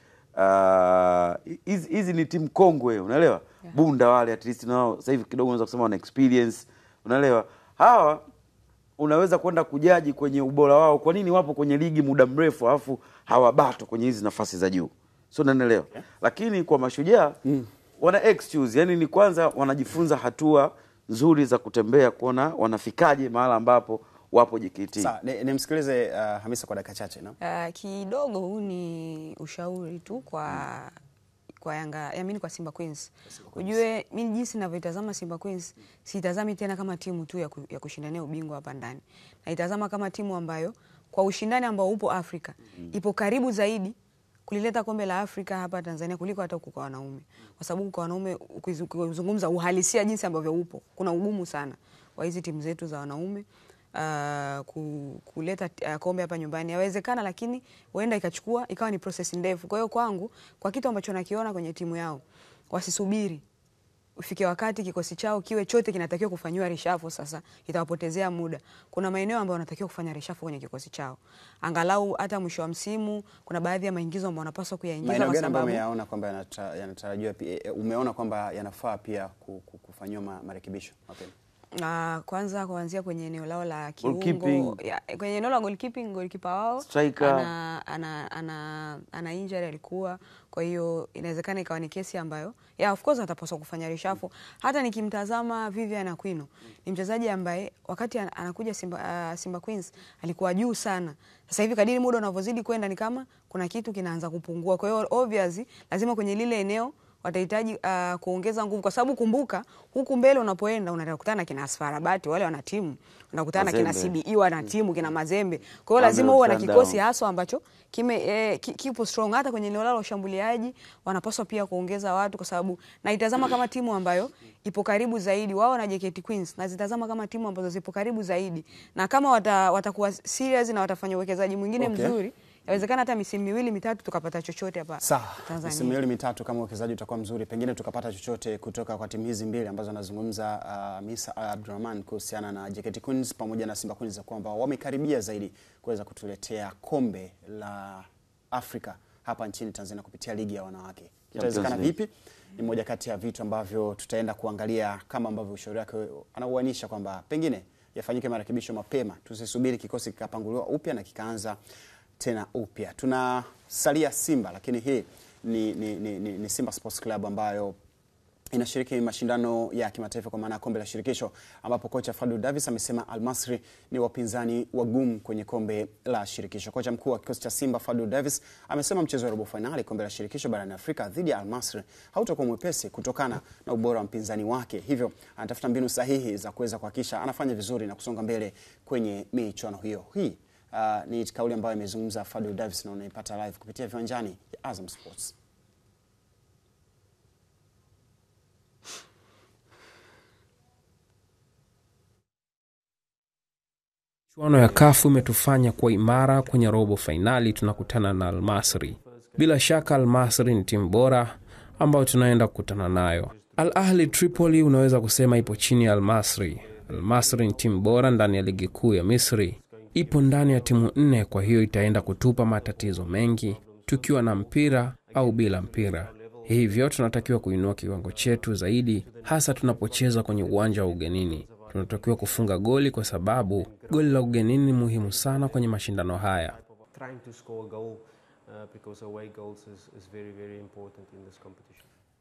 hizi ni timu kongwe, unaelewa. Bunda wale at least nao sasa hivi kidogo unaweza kusema wana experience, unaelewa. Hawa unaweza kwenda kujaji kwenye ubora wao, kwa nini wapo kwenye ligi muda mrefu alafu hawabato kwenye hizi nafasi za juu, sio, unaelewa. Lakini kwa Mashujaa wana excuse, yani ni kwanza wanajifunza hatua nzuri za kutembea kuona wanafikaje mahali ambapo wapo JKT. Sawa, nimsikilize Hamisa kwa dakika chache, na kidogo huu ni ushauri tu kwa Yanga, mimi kwa Simba Queens. Ujue mimi jinsi ninavyoitazama Simba Queens, sitazami tena kama timu tu ya kushindania ubingwa hapa ndani. Naitazama kama timu ambayo kwa ushindani ambao upo Afrika, ipo karibu zaidi kulileta kombe la Afrika hapa Tanzania kuliko hata huko kwa wanaume. Kwa sababu kwa wanaume ukizungumza uhalisia jinsi ambavyo upo, kuna ugumu sana wa hizi timu zetu za wanaume kuleta kombe hapa nyumbani. Yawezekana, lakini huenda ikawa ni process ndefu. Kwa hiyo kwangu, kwa kitu ambacho nakiona kwenye timu yao, wasisubiri ufike wakati kikosi chao kiwe chote kinatakiwa kufanywa reshuffle. Sasa itawapotezea muda. Kuna maeneo ambayo wanatakiwa kufanya reshuffle kwenye kikosi chao, angalau hata mwisho wa msimu. Kuna baadhi ya maingizo ambayo wanapaswa kuyaingiza, kwa sababu umeona kwamba yanatarajiwa, umeona kwamba yanafaa pia kufanywa marekebisho mapema. Kwanza kuanzia kwenye eneo lao la kiungo, kwenye eneo la goalkeeper wao ana injury alikuwa, kwa hiyo inawezekana ikawa ni kesi ambayo of course atapaswa kufanya reshuffle. Hata nikimtazama Vivian Aquino, ni mchezaji ambaye wakati anakuja Simba Queens alikuwa juu sana. Sasa hivi kadiri muda unavyozidi kwenda ni kama kuna kitu kinaanza kupungua. Kwa hiyo obviously lazima kwenye lile eneo watahitaji kuongeza nguvu, kwa sababu kumbuka huku mbele unapoenda unakutana kina Asfarabati, wale wana timu, unakutana kina CBE wana timu, kina Mazembe. Kwa hiyo lazima uwe na kikosi haswa ambacho kipo strong. Hata kwenye eneo lao la ushambuliaji wanapaswa pia kuongeza watu, kwa sababu naitazama kama timu ambayo ipo karibu zaidi wao na JKT Queens, nazitazama kama timu ambazo zipo karibu zaidi, na kama watakuwa serious na watafanya uwekezaji mwingine mzuri, yawezekana hata misimu 2-3 tukapata chochote hapa Tanzania. Misimu 2-3 kama uwekezaji utakuwa mzuri, pengine tukapata chochote kutoka kwa timu hizi mbili ambazo anazungumza Misa Abdurrahman kuhusiana na JKT Queens pamoja na Simba Queens, kwamba wamekaribia zaidi kuweza kutuletea kombe la Afrika hapa nchini Tanzania kupitia ligi ya wanawake. Itawezekana vipi? Ni moja kati ya vitu ambavyo tutaenda kuangalia, kama ambavyo ushauri wake anauanisha kwamba pengine yafanyike marekebisho mapema, tusisubiri kikosi kikapanguliwa upya na kikaanza tena upya. Tunasalia Simba, lakini hii ni Simba Sports Club ambayo inashiriki mashindano ya kimataifa kwa maana ya kombe la shirikisho, ambapo kocha Fadlu Davis amesema Al Masry ni wapinzani wagumu kwenye kombe la shirikisho. Kocha mkuu wa kikosi cha Simba Fadlu Davis amesema mchezo wa robo finali kombe la shirikisho barani Afrika dhidi ya Al Masry hautakuwa mwepesi kutokana na ubora wa mpinzani wake. Hivyo anatafuta mbinu sahihi za kuweza kuhakikisha anafanya vizuri na kusonga mbele kwenye michuano hiyo. Hii ni kauli ambayo imezungumza Fadlu Davis na unaipata live kupitia viwanjani ya Azam Sports. Michuano ya CAF imetufanya kuwa imara. Kwenye robo finali tunakutana na Al Masry. Bila shaka Al Masry ni timu bora ambayo tunaenda kukutana nayo. Al Ahli Tripoli unaweza kusema ipo chini ya Al Masry. Al Masry ni timu bora ndani ya ligi kuu ya Misri. Ipo ndani ya timu 4, kwa hiyo itaenda kutupa matatizo mengi tukiwa na mpira au bila mpira. Hivyo tunatakiwa kuinua kiwango chetu zaidi, hasa tunapocheza kwenye uwanja wa ugenini. Tunatakiwa kufunga goli kwa sababu goli la ugenini ni muhimu sana kwenye mashindano haya.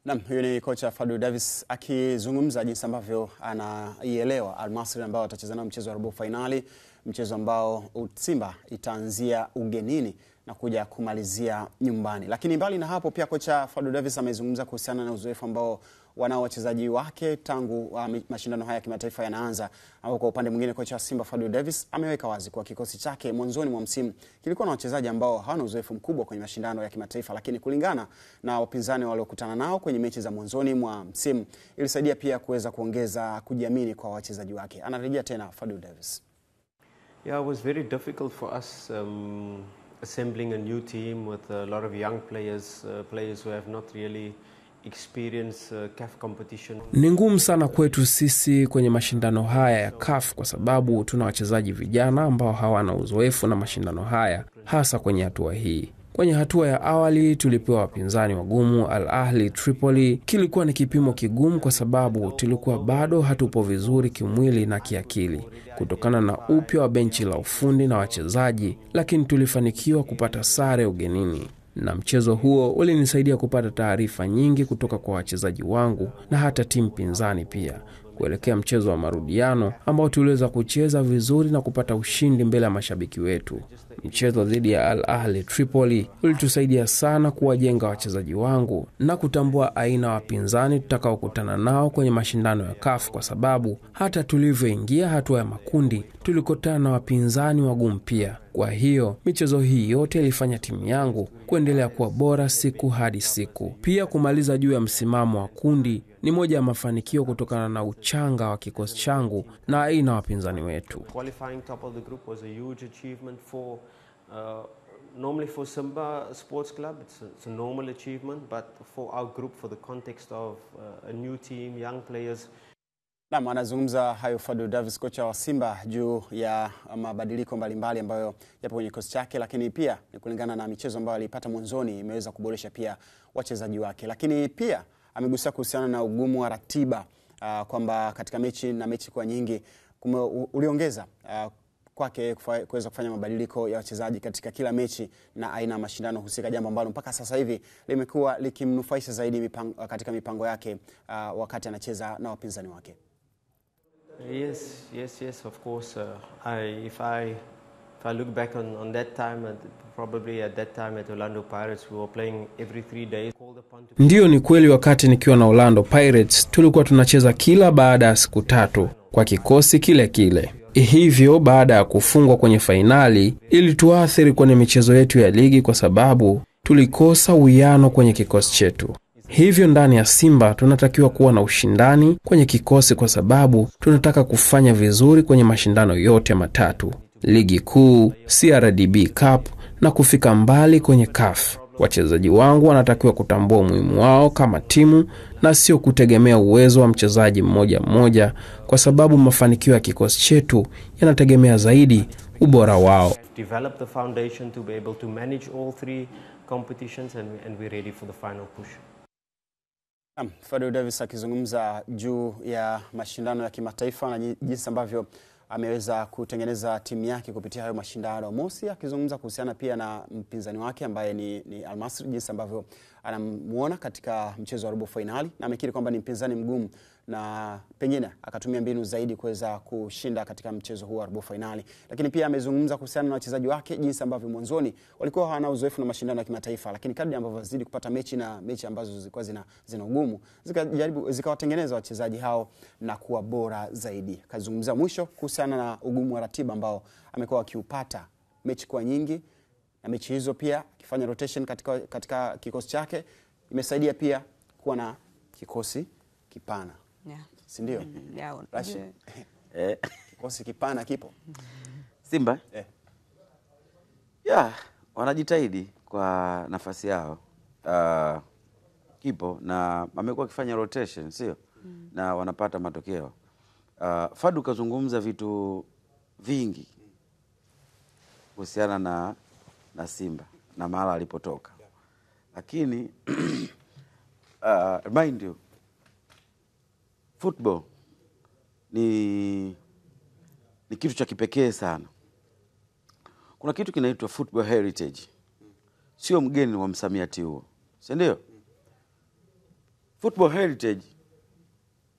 Naam, huyo ni kocha Fadlu Davis akizungumza jinsi ambavyo anaielewa Al Masry ambao watacheza nao mchezo wa robo finali, mchezo ambao Simba itaanzia ugenini na kuja kumalizia nyumbani. Lakini mbali na hapo pia kocha Fadlu Davis amezungumza kuhusiana na uzoefu ambao wanao wachezaji wake tangu mashindano haya ya kimataifa yanaanza. Au kwa upande mwingine kocha wa Simba Fadlu Davis ameweka wazi kwa kikosi chake mwanzoni mwa msimu kilikuwa na wachezaji ambao hawana uzoefu mkubwa kwenye mashindano ya kimataifa, lakini kulingana na wapinzani waliokutana nao kwenye mechi za mwanzoni mwa msimu ilisaidia pia kuweza kuongeza kujiamini kwa wachezaji wake. Anarejea tena Fadlu Davis. Yeah, it was very difficult for us assembling a new team with a lot of young players, players who have not really experienced CAF competition. Ni ngumu sana kwetu sisi kwenye mashindano haya ya CAF kwa sababu tuna wachezaji vijana ambao hawana uzoefu na mashindano haya, hasa kwenye hatua hii. Kwenye hatua ya awali tulipewa wapinzani wagumu. Al Ahli Tripoli kilikuwa ni kipimo kigumu kwa sababu tulikuwa bado hatupo vizuri kimwili na kiakili kutokana na upya wa benchi la ufundi na wachezaji, lakini tulifanikiwa kupata sare ugenini. Na mchezo huo ulinisaidia kupata taarifa nyingi kutoka kwa wachezaji wangu na hata timu pinzani pia, kuelekea mchezo wa marudiano ambao tuliweza kucheza vizuri na kupata ushindi mbele ya mashabiki wetu. Mchezo dhidi ya Al Ahli Tripoli ulitusaidia sana kuwajenga wachezaji wangu na kutambua aina wapinzani tutakaokutana nao kwenye mashindano ya CAF, kwa sababu hata tulivyoingia hatua ya makundi tulikutana na wapinzani wagumu pia. Kwa hiyo michezo hii yote ilifanya timu yangu kuendelea kuwa bora siku hadi siku. Pia kumaliza juu ya msimamo wa kundi ni moja ya mafanikio kutokana na uchanga wa kikosi changu na aina wapinzani wetu. Qualifying top of the group was a huge achievement for normally for Simba Sports Club it's a normal achievement, but for our group, for the context of a new team, young players. Na anazungumza hayo Fadlu Davis kocha wa Simba juu ya mabadiliko mbalimbali ambayo yapo kwenye kikosi chake, lakini pia ni kulingana na michezo ambayo alipata mwanzoni imeweza kuboresha pia wachezaji wake. Lakini pia amegusia kuhusiana na ugumu wa ratiba kwamba katika mechi kwa nyingi uliongeza kwake kuweza kufanya mabadiliko ya wachezaji katika kila mechi na aina ya mashindano husika, jambo ambalo mpaka sasa hivi limekuwa likimnufaisha zaidi katika mipango yake wakati anacheza na wapinzani wake. Yes, of course. If I look back on that time, probably at that time at Orlando Pirates we were playing every 3 days. Ndiyo, ni kweli wakati nikiwa na Orlando Pirates tulikuwa tunacheza kila baada ya siku 3 kwa kikosi kile. Hivyo baada ya kufungwa kwenye fainali ilituathiri kwenye michezo yetu ya ligi kwa sababu tulikosa uwiano kwenye kikosi chetu. Hivyo ndani ya Simba tunatakiwa kuwa na ushindani kwenye kikosi kwa sababu tunataka kufanya vizuri kwenye mashindano yote matatu: Ligi Kuu, CRDB Cup na kufika mbali kwenye CAF. Wachezaji wangu wanatakiwa kutambua umuhimu wao kama timu na sio kutegemea uwezo wa mchezaji mmoja kwa sababu mafanikio ya kikosi chetu yanategemea zaidi ubora wao. Develop the foundation to be able to manage all 3 competitions and we're ready for the final push. Fadlu Davis akizungumza juu ya mashindano ya kimataifa na jinsi ambavyo ameweza kutengeneza timu yake kupitia hayo mashindano. Mosi akizungumza kuhusiana pia na mpinzani wake ambaye ni Al Masry, jinsi ambavyo anamuona katika mchezo wa robo finali, na amekiri kwamba ni mpinzani mgumu na pengine akatumia mbinu zaidi kuweza kushinda katika mchezo huu wa robo finali. Lakini pia amezungumza kuhusiana na wachezaji wake, jinsi ambavyo mwanzoni walikuwa hawana uzoefu na mashindano ya kimataifa, lakini kadri ambavyo wazidi kupata mechi ambazo zilikuwa zina ugumu zikawatengeneza wachezaji hao na kuwa bora zaidi. Kazungumza mwisho kuhusiana na ugumu wa ratiba ambao amekuwa akiupata mechi kwa nyingi, na mechi hizo pia akifanya rotation katika kikosi chake imesaidia pia kuwa na kikosi kipana. Yeah. Si ndio? Kikosi kipana kipo. Simba? Yeah. Wanajitahidi. kwa nafasi yao kipo na amekuwa akifanya rotation, sio? Na wanapata matokeo. Fadu kazungumza vitu vingi kuhusiana na Simba na mahala alipotoka. Lakini remind you, football ni kitu cha kipekee sana. Kuna kitu kinaitwa football heritage. Sio mgeni wa msamiati huo, si ndio? Football heritage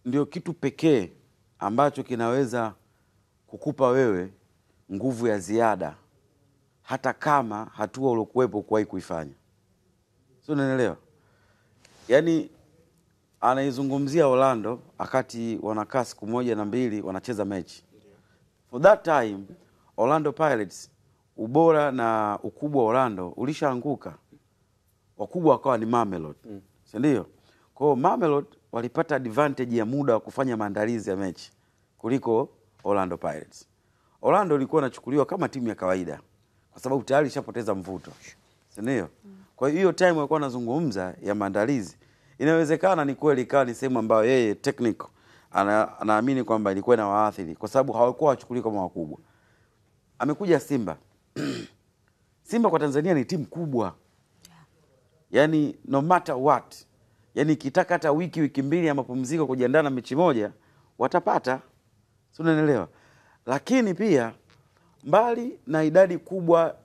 ndio kitu pekee ambacho kinaweza kukupa wewe nguvu ya ziada hata kama hatua uliokuwepo kuwahi kuifanya. Sio, unanielewa? Yaani anaizungumzia Orlando wakati wanakaa siku moja na mbili wanacheza mechi. For that time Orlando Pirates, ubora na ukubwa wa Orlando ulishaanguka. Wakubwa wakawa ni Mamelodi. Si ndio? Kwa hiyo Mamelodi walipata advantage ya muda wa kufanya maandalizi ya mechi kuliko Orlando Pirates. Orlando ilikuwa inachukuliwa kama timu ya kawaida kwa sababu tayari ishapoteza mvuto. Si ndio? Kwa hiyo time walikuwa wanazungumza ya maandalizi, inawezekana ni kweli ikawa ni sehemu ambayo yeye technical anaamini kwamba ilikuwa na waathiri kwa sababu hawakuwa wachukuliwa kama wakubwa. Amekuja Simba. Simba kwa Tanzania ni timu kubwa. Yaani no matter what, yaani kitaka hata wiki mbili ya mapumziko kujiandaa na mechi moja watapata. Sio, unanielewa? Lakini pia mbali na idadi kubwa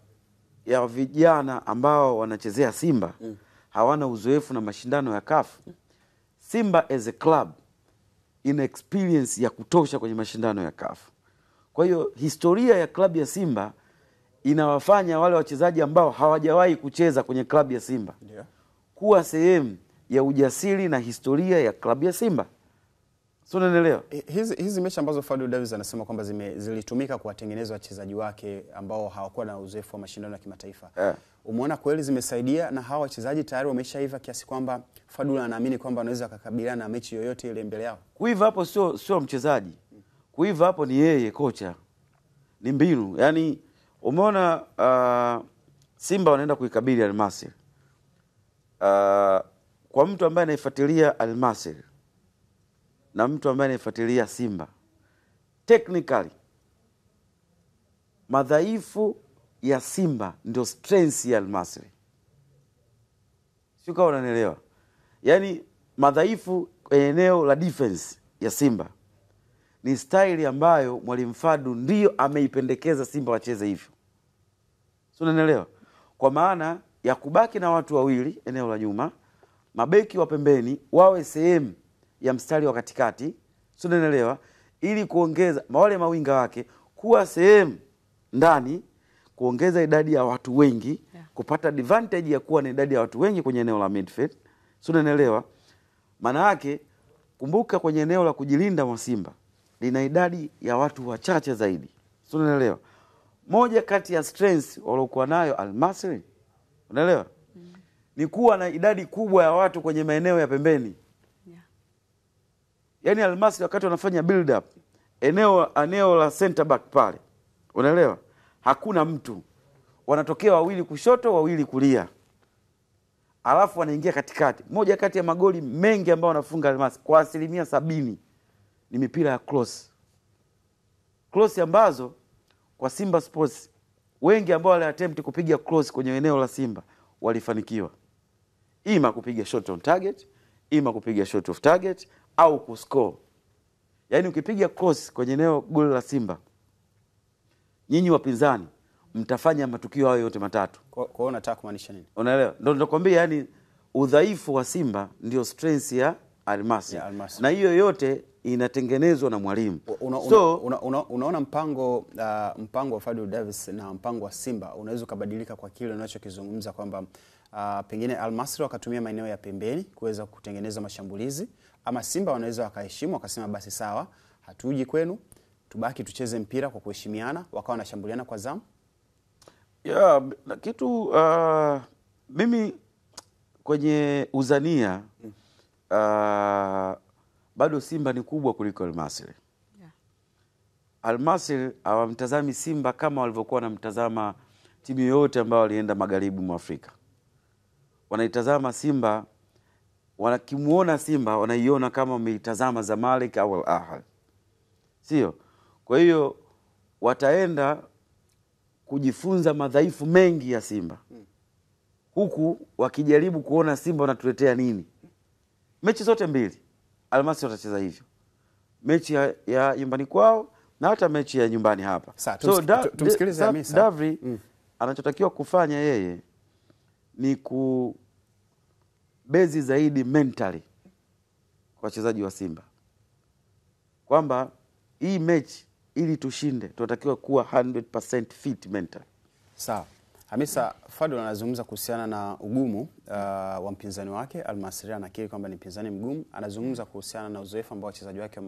ya vijana ambao wanachezea Simba hawana uzoefu na mashindano ya CAF. Simba as a club ina experience ya kutosha kwenye mashindano ya CAF. Kwa hiyo historia ya klabu ya Simba inawafanya wale wachezaji ambao hawajawahi kucheza kwenye klabu ya Simba kuwa sehemu ya ujasiri na historia ya klabu ya Simba. Sio, unaelewa? Hizi mechi ambazo Fadlu Davis anasema kwamba zilitumika kuwatengeneza wachezaji wake ambao hawakuwa na uzoefu wa mashindano ya kimataifa. Umeona kweli zimesaidia na hawa wachezaji tayari wameshaiva kiasi kwamba Fadlu anaamini kwamba anaweza kukabiliana na mechi yoyote ile mbele yao. Kuiva hapo sio mchezaji. Kuiva hapo ni yeye kocha. Ni mbinu. Yaani umeona Simba wanaenda kuikabili Al Masry. Kwa mtu ambaye anaifuatilia Al Masry na mtu ambaye anaifuatilia Simba, technically madhaifu ya Simba ndio strength ya Al Masry. Sio kama unanielewa? Yaani madhaifu kwenye eneo la defense ya Simba ni style ambayo Mwalimu Fadlu ndio ameipendekeza Simba wacheze hivyo. Sio, unanielewa? Kwa maana ya kubaki na watu wawili eneo la nyuma, mabeki wa pembeni wawe sehemu ya mstari wa katikati. Sio, unanielewa? Ili kuongeza wale mawinga wake kuwa sehemu ndani, kuongeza idadi ya watu wengi, kupata advantage ya kuwa na idadi ya watu wengi kwenye eneo la midfield. Sio, unanielewa? Maana yake kumbuka kwenye eneo la kujilinda wa Simba lina idadi ya watu wachache zaidi. Sio, unaelewa? Moja kati ya strengths waliokuwa nayo Al Masry, unaelewa? Ni kuwa na idadi kubwa ya watu kwenye maeneo ya pembeni. Yaani Al Masry wakati wanafanya build up eneo la center back pale, unaelewa? Hakuna mtu. Wanatokea wawili kushoto, wawili kulia. Alafu wanaingia katikati. Moja kati ya magoli mengi ambao wanafunga Al Masry kwa 70% ni mipira ya cross. Cross ambazo kwa Simba Sports wengi ambao wale attempt kupiga cross kwenye eneo la Simba walifanikiwa. Ima kupiga shot on target, ima kupiga shot off target au kuscore. Yaani ukipiga cross kwenye eneo goli la Simba, nyinyi wapinzani mtafanya matukio hayo yote matatu. Kwa hiyo unataka kumaanisha nini? Unaelewa? Ndio nakwambia, yani udhaifu wa Simba ndio strength ya Al Masry. Na hiyo yote inatengenezwa na mwalimu. Unaona mpango wa Fadlu Davis na mpango wa Simba unaweza kubadilika kwa kile unachokizungumza kwamba pengine Al Masry wakatumia maeneo ya pembeni kuweza kutengeneza mashambulizi, ama Simba wanaweza wakaheshimu wakasema basi sawa, hatuji kwenu, tubaki tucheze mpira kwa kuheshimiana, wakawa wanashambuliana kwa zamu. Kitu mimi kwenye uzania bado Simba ni kubwa kuliko Al Masry. Al Masry hawamtazami Simba kama walivyokuwa wanamtazama timu yote ambayo walienda magharibi mwa Afrika wanaitazama Simba, wanakimuona Simba wanaiona kama wameitazama Zamalek au Al Ahly, sio? Kwa hiyo wataenda kujifunza madhaifu mengi ya Simba, huku wakijaribu kuona Simba wanatuletea nini. Mechi zote mbili Almasi watacheza hivyo, mechi ya nyumbani kwao na hata mechi ya nyumbani hapa. So tumsikilize Hamisa. Davri anachotakiwa kufanya yeye ni kubezi zaidi mentally kwa wachezaji wa Simba, kwamba hii mechi ili tushinde tunatakiwa kuwa 100% fit mentally. Sawa. Hamisa, Fadlu anazungumza kuhusiana na ugumu wa mpinzani wake Al-Masry, anakiri kwamba ni mpinzani mgumu. Anazungumza kuhusiana na uzoefu ambao wachezaji wake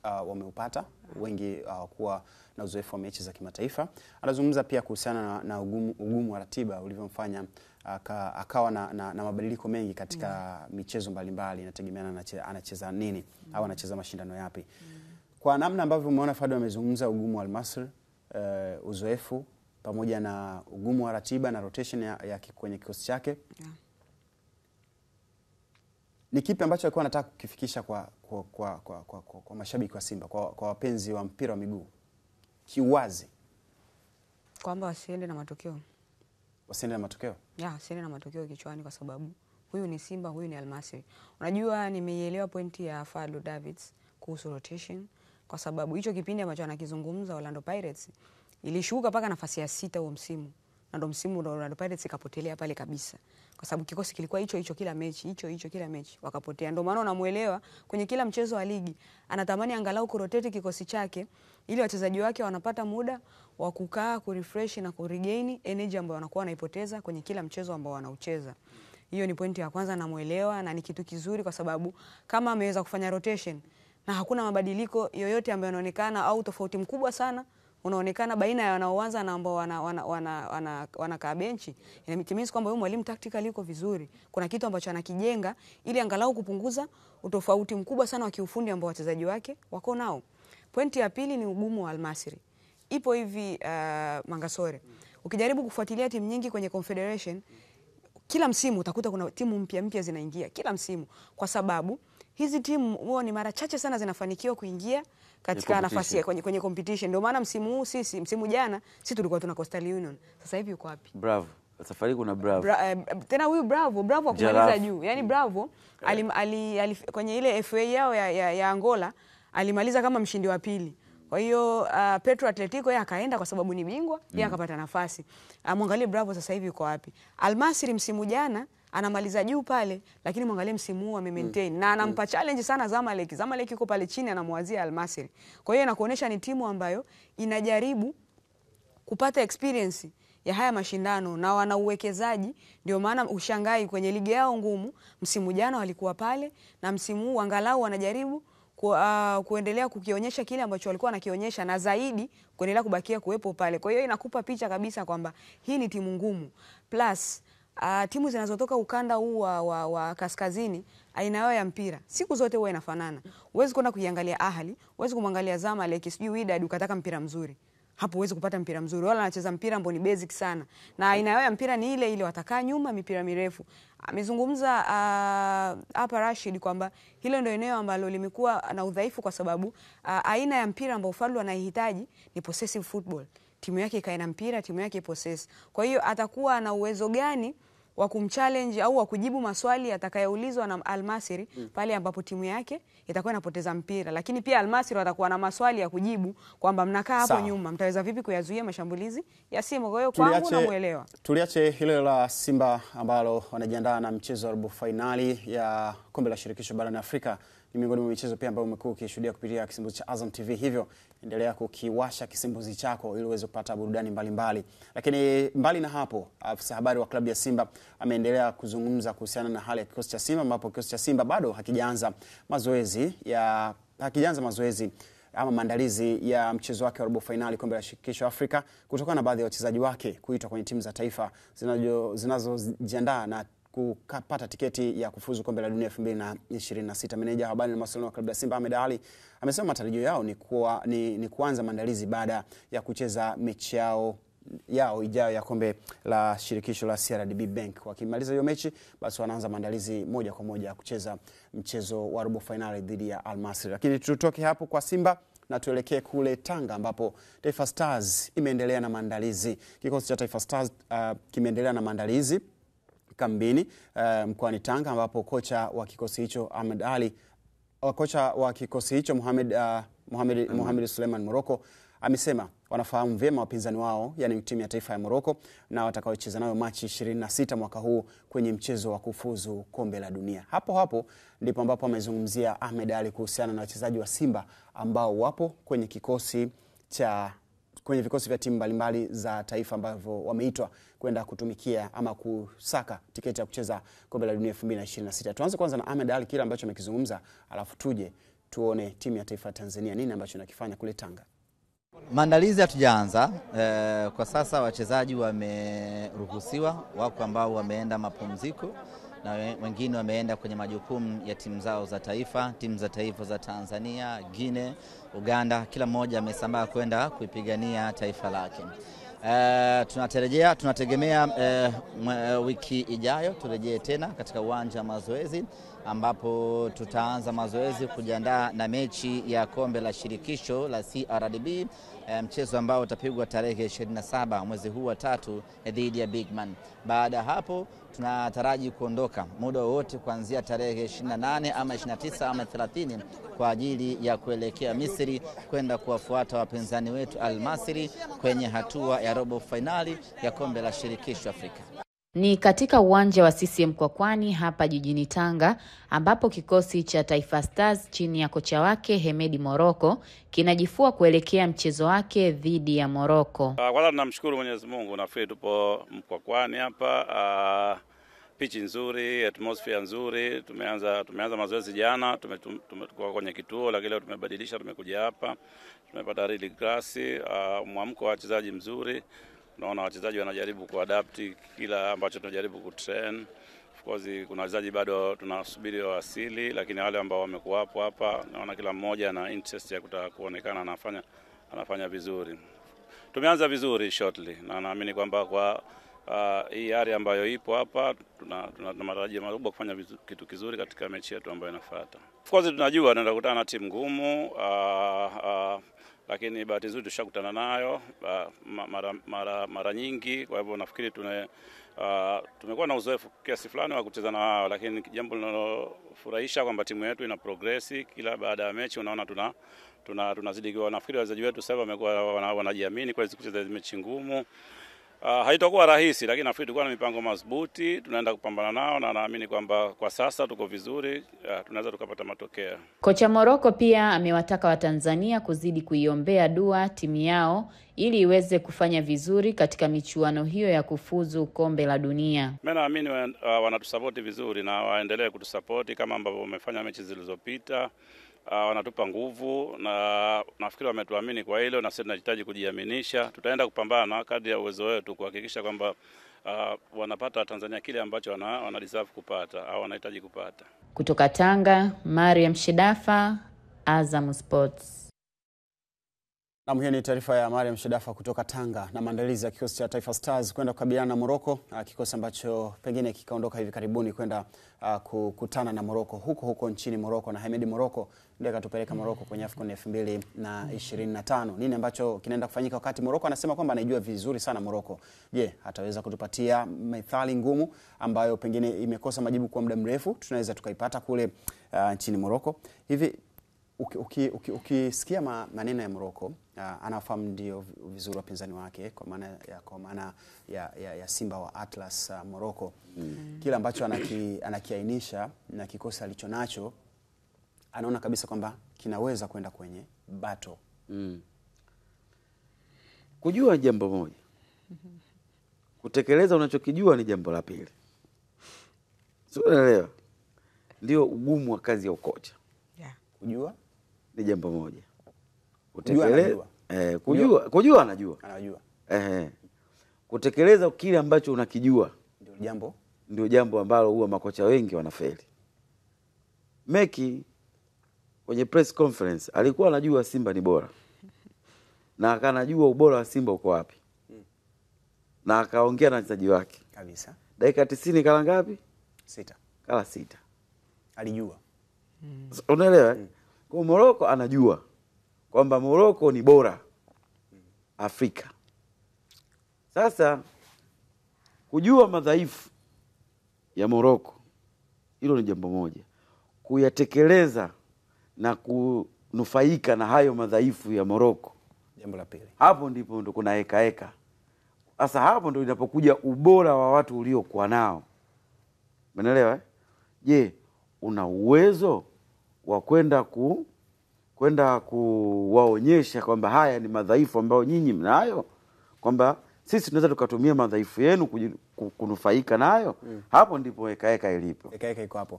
wameupata, wengi kuwa na uzoefu wa mechi za kimataifa. Anazungumza pia kuhusiana na ugumu wa ratiba ulivyomfanya akawa na mabadiliko mengi katika michezo mbalimbali, inategemeana anacheza nini au anacheza mashindano yapi. Kwa namna ambavyo umeona Fadlu amezungumza ugumu wa Al-Masry, uzoefu pamoja na ugumu wa ratiba na rotation ya kwenye kikosi chake, ni kipi ambacho alikuwa anataka kukifikisha kwa mashabiki wa Simba, kwa wapenzi wa mpira wa miguu kiwazi? Kwamba wasiende na matokeo. Wasiende na matokeo? Wasiende na matokeo kichwani, kwa sababu huyu ni Simba, huyu ni Al-Masry. Unajua, nimeielewa pointi ya Fadlu Davids kuhusu rotation, kwa sababu hicho kipindi ambacho anakizungumza Orlando Pirates ilishuka paka nafasi ya 6 huo msimu. Na ndo msimu ndo Orlando Pirates ikapotelea pale kabisa. Kwa sababu kikosi kilikuwa hicho kila mechi, hicho kila mechi, wakapotea. Ndio maana unamuelewa kwenye kila mchezo wa ligi anatamani angalau kurotate kikosi chake ili wachezaji wake wanapata muda wa kukaa, kurefresh na kuregain energy ambayo wanakuwa wanaipoteza kwenye kila mchezo ambao wanaucheza. Hiyo ni pointi ya kwanza, namuelewa na ni kitu kizuri, kwa sababu kama ameweza kufanya rotation na hakuna mabadiliko yoyote ambayo yanaonekana au tofauti mkubwa sana unaonekana baina ya wanaoanza na ambao wanakaa benchi, inamitimiza kwamba huyu mwalimu tactically yuko vizuri. Kuna kitu ambacho anakijenga ili angalau kupunguza utofauti mkubwa sana wa kiufundi ambao wachezaji wake wako nao. Pointi ya pili ni ugumu wa Al-Masry. Ipo hivi Mangasore, ukijaribu kufuatilia timu nyingi kwenye Confederation, kila msimu utakuta kuna timu mpya zinaingia kila msimu, kwa sababu hizi timu huwa ni mara chache sana zinafanikiwa kuingia katika nafasi kwenye competition. Ndio maana msimu huu msimu jana sisi tulikuwa tuna Coastal Union. Sasa hivi yuko wapi? Bravo. Safari kuna Bravo. Tena huyu Bravo akumaliza juu. Yaani Bravo kwenye ile FA yao ya Angola alimaliza kama mshindi wa pili. Kwa hiyo Petro Atletico yeye akaenda kwa sababu ni bingwa, yeye akapata nafasi. Muangalie Bravo sasa hivi yuko wapi? Al-Masry msimu jana anamaliza juu pale, lakini muangalie msimu huu ame-maintain na anampa challenge sana Zamalek. Zamalek yuko pale chini anamwazia Al-Masry. Kwa hiyo inakuonesha ni timu ambayo inajaribu kupata experience ya haya mashindano na wana uwekezaji. Ndio maana ushangai kwenye ligi yao ngumu, msimu jana walikuwa pale, na msimu huu angalau wanajaribu kuendelea kukionyesha kile ambacho walikuwa wanakionyesha, na zaidi kuendelea kubakia kuwepo pale. Kwa hiyo inakupa picha kabisa kwamba hii ni timu ngumu. Plus timu zinazotoka ukanda huu wa kaskazini, aina yao ya mpira siku zote huwa inafanana. Huwezi kwenda kuiangalia Ahli, huwezi kumwangalia Zamalek, sijui Wydad ukataka mpira mzuri. Hapo huwezi kupata mpira mzuri. Wala anacheza mpira ambao ni basic sana. Na aina yao ya mpira ni ile watakaa nyuma, mipira mirefu. Amezungumza hapa Rashid kwamba hilo ndio eneo ambalo limekuwa na udhaifu, kwa sababu aina ya mpira ambao Fadlu anahitaji ni possessive football. Timu yake ikae na mpira, timu yake possess. Kwa hiyo atakuwa na uwezo gani wa kumchallenge au wa kujibu maswali atakayoulizwa na Al-Masry pale ambapo timu yake itakuwa inapoteza mpira. Lakini pia Al-Masry watakuwa na maswali ya kujibu kwamba mnakaa hapo nyuma, mtaweza vipi kuyazuia mashambulizi ya Simba. Kwa hiyo kwangu namuelewa. Tuliache hilo la Simba ambalo wanajiandaa na mchezo wa robo finali ya kombe la shirikisho barani Afrika. Ni miongoni mwa michezo pia ambayo umekuwa ukishuhudia kupitia kisimbuzi cha Azam TV, hivyo endelea kukiwasha kisimbuzi chako ili uweze kupata burudani mbalimbali. Lakini mbali na hapo, afisa habari wa klabu ya Simba ameendelea kuzungumza kuhusiana na hali ya kikosi cha Simba, ambapo kikosi cha Simba bado hakijaanza mazoezi ama maandalizi ya mchezo wake wa robo finali kombe la shirikisho Afrika, kutokana na baadhi ya wachezaji wake kuitwa kwenye timu za taifa zinazojiandaa na kupata tiketi ya kufuzu kombe la dunia 2026. Meneja wa habari na mawasiliano wa klabu ya Simba Ahmed Ali amesema matarajio yao ni kuanza maandalizi baada ya kucheza mechi yao yao ijayo ya kombe la shirikisho la CRDB Bank. Wakimaliza hiyo mechi, basi wanaanza maandalizi moja kwa moja kucheza mchezo wa robo finali dhidi ya Al Masry. Lakini tutoke hapo kwa Simba na tuelekee kule Tanga ambapo Taifa Stars imeendelea na maandalizi. Kikosi cha Taifa Stars kimeendelea na maandalizi kambini mkoani Tanga ambapo kocha wa kikosi hicho Ahmed Ali, kocha wa kikosi hicho Mohamed Suleiman Morocco amesema wanafahamu vyema wapinzani wao, yani timu ya taifa ya Morocco, na watakaocheza nayo Machi 26 mwaka huu kwenye mchezo wa kufuzu kombe la dunia. Hapo ndipo ambapo amezungumzia Ahmed Ali kuhusiana na wachezaji wa Simba ambao wapo kwenye vikosi vya timu mbalimbali za taifa ambavyo wameitwa kwenda kutumikia ama kusaka tiketi ya kucheza kombe la dunia 2026. Tuanze kwanza na Ahmed Ali kile ambacho amekizungumza, alafu tuje tuone timu ya taifa ya Tanzania nini ambacho inakifanya kule Tanga. Maandalizi hatujaanza. Kwa sasa wachezaji wameruhusiwa, wako ambao wameenda mapumziko na wengine wameenda kwenye majukumu ya timu zao za taifa, timu za taifa za Tanzania, Guinea, Uganda, kila mmoja amesambaa kwenda kuipigania taifa lake. Tunategemea wiki ijayo turejee tena katika uwanja wa mazoezi ambapo tutaanza mazoezi kujiandaa na mechi ya kombe la shirikisho la CRDB, mchezo ambao utapigwa tarehe 27 mwezi huu wa 3 dhidi ya Bigman. Baada hapo tunataraji kuondoka muda wote kuanzia tarehe 28 ama 29 ama 30 kwa ajili ya kuelekea Misri kwenda kuwafuata wapinzani wetu Al Masry kwenye hatua ya robo finali ya kombe la shirikisho Afrika. Ni katika uwanja wa CCM Mkwakwani hapa jijini Tanga ambapo kikosi cha Taifa Stars chini ya kocha wake Hemedi Morocco kinajifua kuelekea mchezo wake dhidi ya Morocco. Kwanza tunamshukuru Mwenyezi Mungu, nafikiri tupo Mkwakwani hapa, pichi nzuri, atmosphere nzuri. Tumeanza mazoezi jana, tumekuwa kwenye kituo, lakini leo tumebadilisha, tumekuja hapa. Tumepata real grass, mwamko wa wachezaji mzuri. Naona wachezaji wanajaribu kuadapt kila ambacho tunajaribu kutrain. Of course kuna wachezaji bado tunasubiri wasili, lakini wale ambao wamekuwa hapo hapa naona kila mmoja ana interest ya kutaka kuonekana anafanya vizuri. Tumeanza vizuri shortly na naamini kwamba kwa hii area ambayo ipo hapa tuna matarajio makubwa kufanya kitu kizuri katika mechi yetu ambayo inafuata. Of course tunajua tunaenda kukutana na timu ngumu, lakini bahati nzuri tushakutana nayo mara nyingi. Kwa hivyo nafikiri tumekuwa na uzoefu kiasi fulani wa kucheza na wao, lakini jambo linalofurahisha kwamba timu yetu ina progress kila baada ya mechi. Unaona tunazidi kwa, nafikiri wachezaji wetu sasa wamekuwa wanajiamini kwa kucheza mechi ngumu. Haitakuwa rahisi, lakini nafikiri tulikuwa na mipango madhubuti, tunaenda kupambana nao na naamini kwamba kwa sasa tuko vizuri, tunaweza tukapata matokeo. Kocha Morocco pia amewataka Watanzania kuzidi kuiombea dua timu yao ili iweze kufanya vizuri katika michuano hiyo ya kufuzu kombe la dunia. Mimi naamini wanatusupport vizuri na waendelee kutusupport kama ambavyo wamefanya mechi zilizopita. Wanatupa nguvu na nafikiri wametuamini kwa hilo, na sisi tunahitaji kujiaminisha. Tutaenda kupambana kadri ya uwezo wetu kuhakikisha kwamba wanapata Tanzania kile ambacho wana deserve kupata au wanahitaji kupata. Kutoka Tanga, Mariam Shedafa, Azam Sports. Na hiyo ni taarifa ya Mariam Shedafa kutoka Tanga na maandalizi ya kikosi cha Taifa Stars kwenda kukabiliana na Morocco, kikosi ambacho pengine kikaondoka hivi karibuni kwenda kukutana na Morocco huko nchini Morocco, na Hemedi Morocco ndiye katupeleka Morocco kwenye AFCON 2025. Nini ambacho kinaenda kufanyika wakati Morocco anasema kwamba anaijua vizuri sana Morocco? Je, ataweza kutupatia methali ngumu ambayo pengine imekosa majibu kwa muda mrefu, tunaweza tukaipata kule nchini Morocco? Hivi ukisikia maneno ya Morocco, anafahamu ndio vizuri wapinzani wake kwa maana ya Simba wa Atlas Morocco. Kila ambacho anakiainisha na kikosi alichonacho, anaona kabisa kwamba kinaweza kwenda kwenye battle. Kujua jambo moja, kutekeleza unachokijua ni jambo la pili. Sio, unaelewa? Ndio ugumu wa kazi ya ukocha. Kujua ni jambo moja. Kujua anajua. Kutekeleza kile ambacho unakijua ndio jambo ambalo huwa makocha wengi wanafeli. Meki kwenye press conference alikuwa anajua Simba ni bora, na akanajua ubora wa Simba uko wapi. na akaongea na wachezaji wake kabisa. Dakika 90 kala ngapi? 6. Kala 6. Alijua. Unaelewa? Kwa Morocco anajua kwamba Morocco ni bora Afrika. Sasa kujua madhaifu ya Morocco, hilo ni jambo moja. Kuyatekeleza na kunufaika na hayo madhaifu ya Morocco, jambo la pili. Hapo ndipo ndo kuna heka. Sasa hapo ndo inapokuja ubora wa watu uliokuwa nao. Umeelewa? Je, una uwezo wa kwenda kuwaonyesha kwamba haya ni madhaifu ambayo nyinyi mnayo, kwamba sisi tunaweza tukatumia madhaifu yenu kunufaika nayo? Hapo ndipo heka ilipo. Heka iko hapo.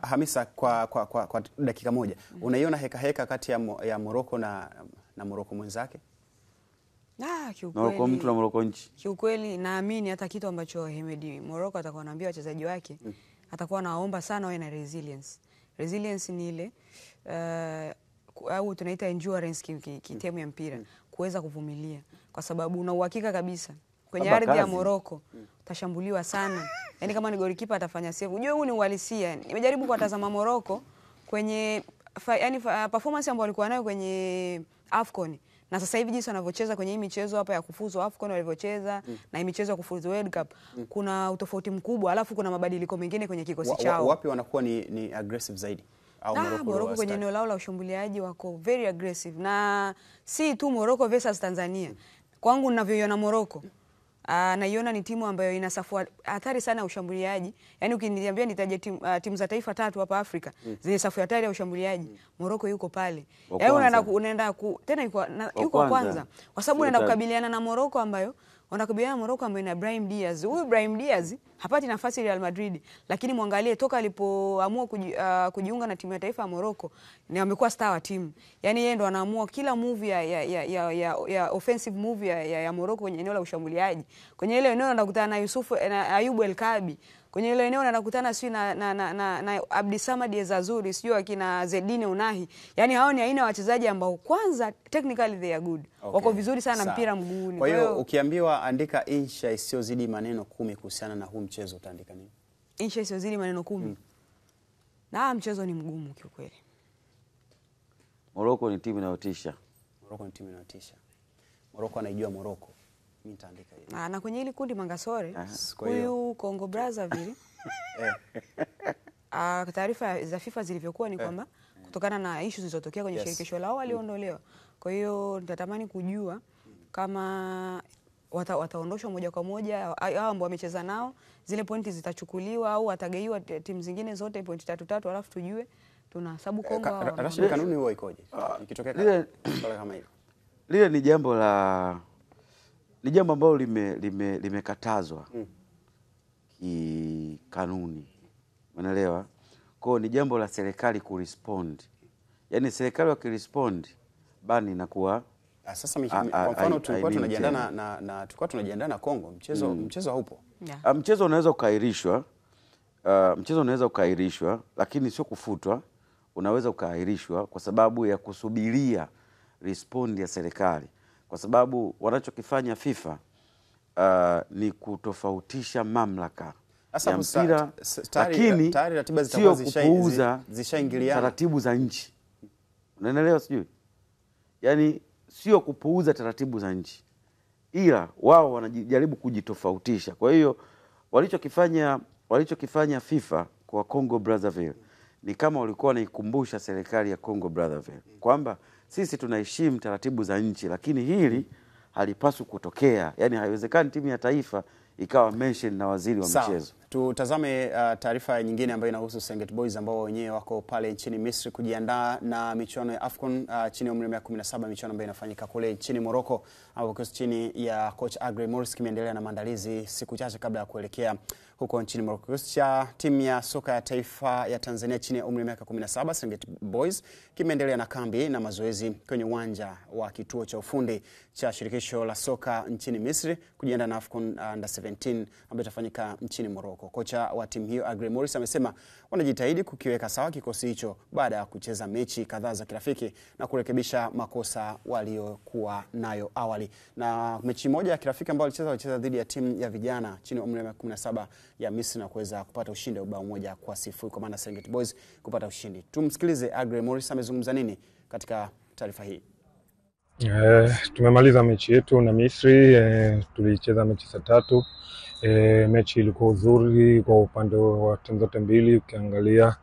Hamisa, kwa dakika moja, unaiona heka kati ya Morocco na Morocco mwenzake? Kiukweli, Morocco mtu na Morocco nchi. Kiukweli naamini hata kitu ambacho Hemedi Morocco atakuwa anaambia wachezaji wake, atakuwa anaomba sana wawe na resilience. Resilience ni ile au tunaita endurance kitemu ya mpira, kuweza kuvumilia, kwa sababu una uhakika kabisa kwenye ardhi ya Morocco utashambuliwa sana. Yaani kama ni golikipa atafanya save. Unajua huu ni uhalisia. Nimejaribu kuwatazama Morocco kwenye performance ambayo walikuwa nayo kwenye AFCON, na sasa hivi jinsi wanavyocheza kwenye hii michezo hapa ya kufuzu AFCON walivyocheza na hii michezo ya kufuzu World Cup, kuna utofauti mkubwa, alafu kuna mabadiliko mengine kwenye kikosi chao. Wapi wanakuwa ni aggressive zaidi? Au Morocco kwenye eneo lao la ushambuliaji wako very aggressive, na si tu Morocco versus Tanzania. Kwangu ninavyoiona Morocco, naiona ni timu ambayo ina safu hatari sana ya ushambuliaji. Yaani ukiniambia nitaje timu za taifa 3 hapa Afrika zenye safu hatari ya ushambuliaji, Morocco yuko pale. Yaani unaenda tena yuko kwanza. Kwa sababu unaenda kukabiliana na Morocco ambayo ina Brahim Diaz. Huyu Brahim Diaz hapati nafasi Real Madrid, lakini muangalie toka alipoamua kujiunga na timu ya taifa ya Morocco, ni amekuwa star wa timu. Yaani yeye ndo anaamua kila move ya offensive move ya Morocco kwenye eneo la ushambuliaji. Kwenye ile eneo anakutana na Yusuf na Ayubu El Kabi. Kwenye ile eneo anakutana na Abdisamad Ezazuri, sio akina Zedine Unahi. Yaani hao ni aina ya wachezaji ambao kwanza technically they are good. Okay. Wako vizuri sana mpira mguuni. Kwa hiyo ukiambiwa andika insha isiyozidi maneno 10 kuhusiana na huu mchezo, utaandika nini? Insha isiyozidi maneno 10. Na mchezo ni mgumu kiukweli. Morocco ni timu inayotisha. Morocco anaijua Morocco. Mimi nitaandika hiyo. Na kwenye ile kundi Mangasore, huyu Congo Brazzaville. Taarifa za FIFA zilivyokuwa ni kwamba kutokana na issues zilizotokea kwenye shirikisho lao waliondolewa. Kwa hiyo nitatamani kujua kama wataondoshwa moja kwa moja hao ambao wamecheza nao, zile pointi zitachukuliwa au watagaiwa timu zingine zote pointi 3 alafu tujue tunahesabu Kongo. Rashid, kanuni huwa ikoje? Ikitokea kama hilo. Lile ni jambo ambalo limekatazwa kikanuni. Unaelewa? Kwa ni jambo la serikali kurespond. Yaani serikali wakirespond bani inakuwa sasa kwa mfano tulikuwa tunajiandaa na Kongo, mchezo haupo. Mchezo unaweza ukaahirishwa, lakini sio kufutwa. Unaweza ukaahirishwa kwa sababu ya kusubiria respond ya serikali, kwa sababu wanachokifanya FIFA ni kutofautisha mamlaka ya mpira, lakini sio kupuuza taratibu za nchi. Unaelewa sijui? Yaani sio kupuuza taratibu za nchi, ila wao wanajaribu kujitofautisha. Kwa hiyo walichokifanya FIFA kwa Congo Brazzaville ni kama walikuwa wanaikumbusha serikali ya Congo Brazzaville kwamba sisi tunaheshimu taratibu za nchi, lakini hili halipaswi kutokea. Yaani haiwezekani timu ya taifa ikawa mention na waziri wa michezo. Tutazame taarifa nyingine ambayo inahusu Serengeti Boys ambao wenyewe wako pale nchini Misri kujiandaa na michuano ya AFCON chini ya umri wa miaka 17, michuano ambayo inafanyika kule nchini Morocco, ambapo kikosi chini ya coach Aggrey Maurice kimeendelea na maandalizi siku chache kabla ya kuelekea huko nchini Morocco. Kikosi cha timu ya soka ya taifa ya Tanzania chini ya umri wa miaka 17 Serengeti Boys kimeendelea na kambi na mazoezi kwenye uwanja wa kituo cha ufundi cha shirikisho la soka nchini Misri kujiandaa na AFCON Under 17 ambayo itafanyika nchini Morocco. Kocha wa timu hiyo Aggrey Morris amesema wanajitahidi kukiweka sawa kikosi hicho baada ya kucheza mechi kadhaa za kirafiki na kurekebisha makosa waliokuwa nayo awali. Na mechi moja ya kirafiki ambayo walicheza dhidi ya timu ya vijana chini ya umri wa miaka 17 ya Misri na kuweza kupata ushindi wa bao 1-0 kwa maana Serengeti Boys kupata ushindi. Tumsikilize Aggrey Morris amezungumza nini katika taarifa hii. Tumemaliza mechi yetu na Misri, tulicheza mechi saa 3. Mechi ilikuwa nzuri kwa upande wa timu zote mbili, ukiangalia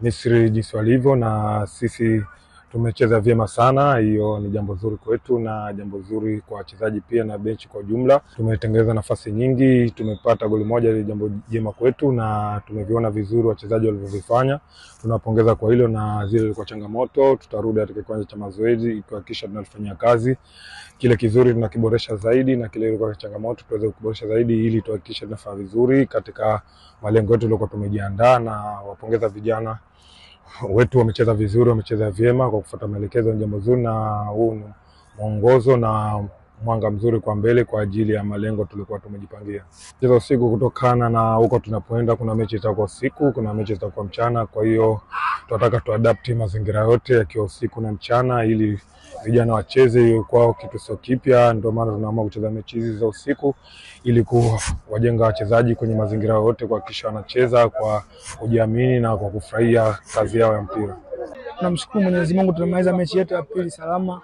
Misri jinsi walivyo na sisi tumecheza vyema sana. Hiyo ni jambo zuri kwetu na jambo zuri kwa wachezaji pia na benchi kwa jumla. Tumetengeneza nafasi nyingi, tumepata goli moja, ni jambo jema kwetu na tumeviona vizuri wachezaji walivyofanya. Tunapongeza kwa hilo na zile zilikuwa changamoto, tutarudi katika kiwanja cha mazoezi kuhakikisha tunafanyia kazi. Kile kizuri tunakiboresha zaidi na kile kilikuwa changamoto tuweze kuboresha zaidi ili tuhakikishe tunafanya vizuri katika malengo yetu tulikuwa tumejiandaa. Na wapongeza vijana wetu, wamecheza vizuri, wamecheza vyema kwa kufuata maelekezo, ni jambo zuri na huu ni mwongozo na mwanga mzuri kwa mbele kwa ajili ya malengo tulikuwa tumejipangia. Cheza usiku kutokana na huko tunapoenda, kuna mechi zitakuwa usiku, kuna mechi zitakuwa mchana, kwa hiyo tunataka tuadapt mazingira yote yakiwa usiku na mchana ili vijana wacheze kwao kitu sio kipya. Ndio maana tunaamua kucheza mechi hizi za usiku ili kuwajenga wachezaji kwenye mazingira yote kuhakikisha wanacheza kwa kujiamini na kwa kufurahia kazi yao ya mpira. Tunamshukuru Mwenyezi Mungu, tumemaliza mechi yetu ya pili salama.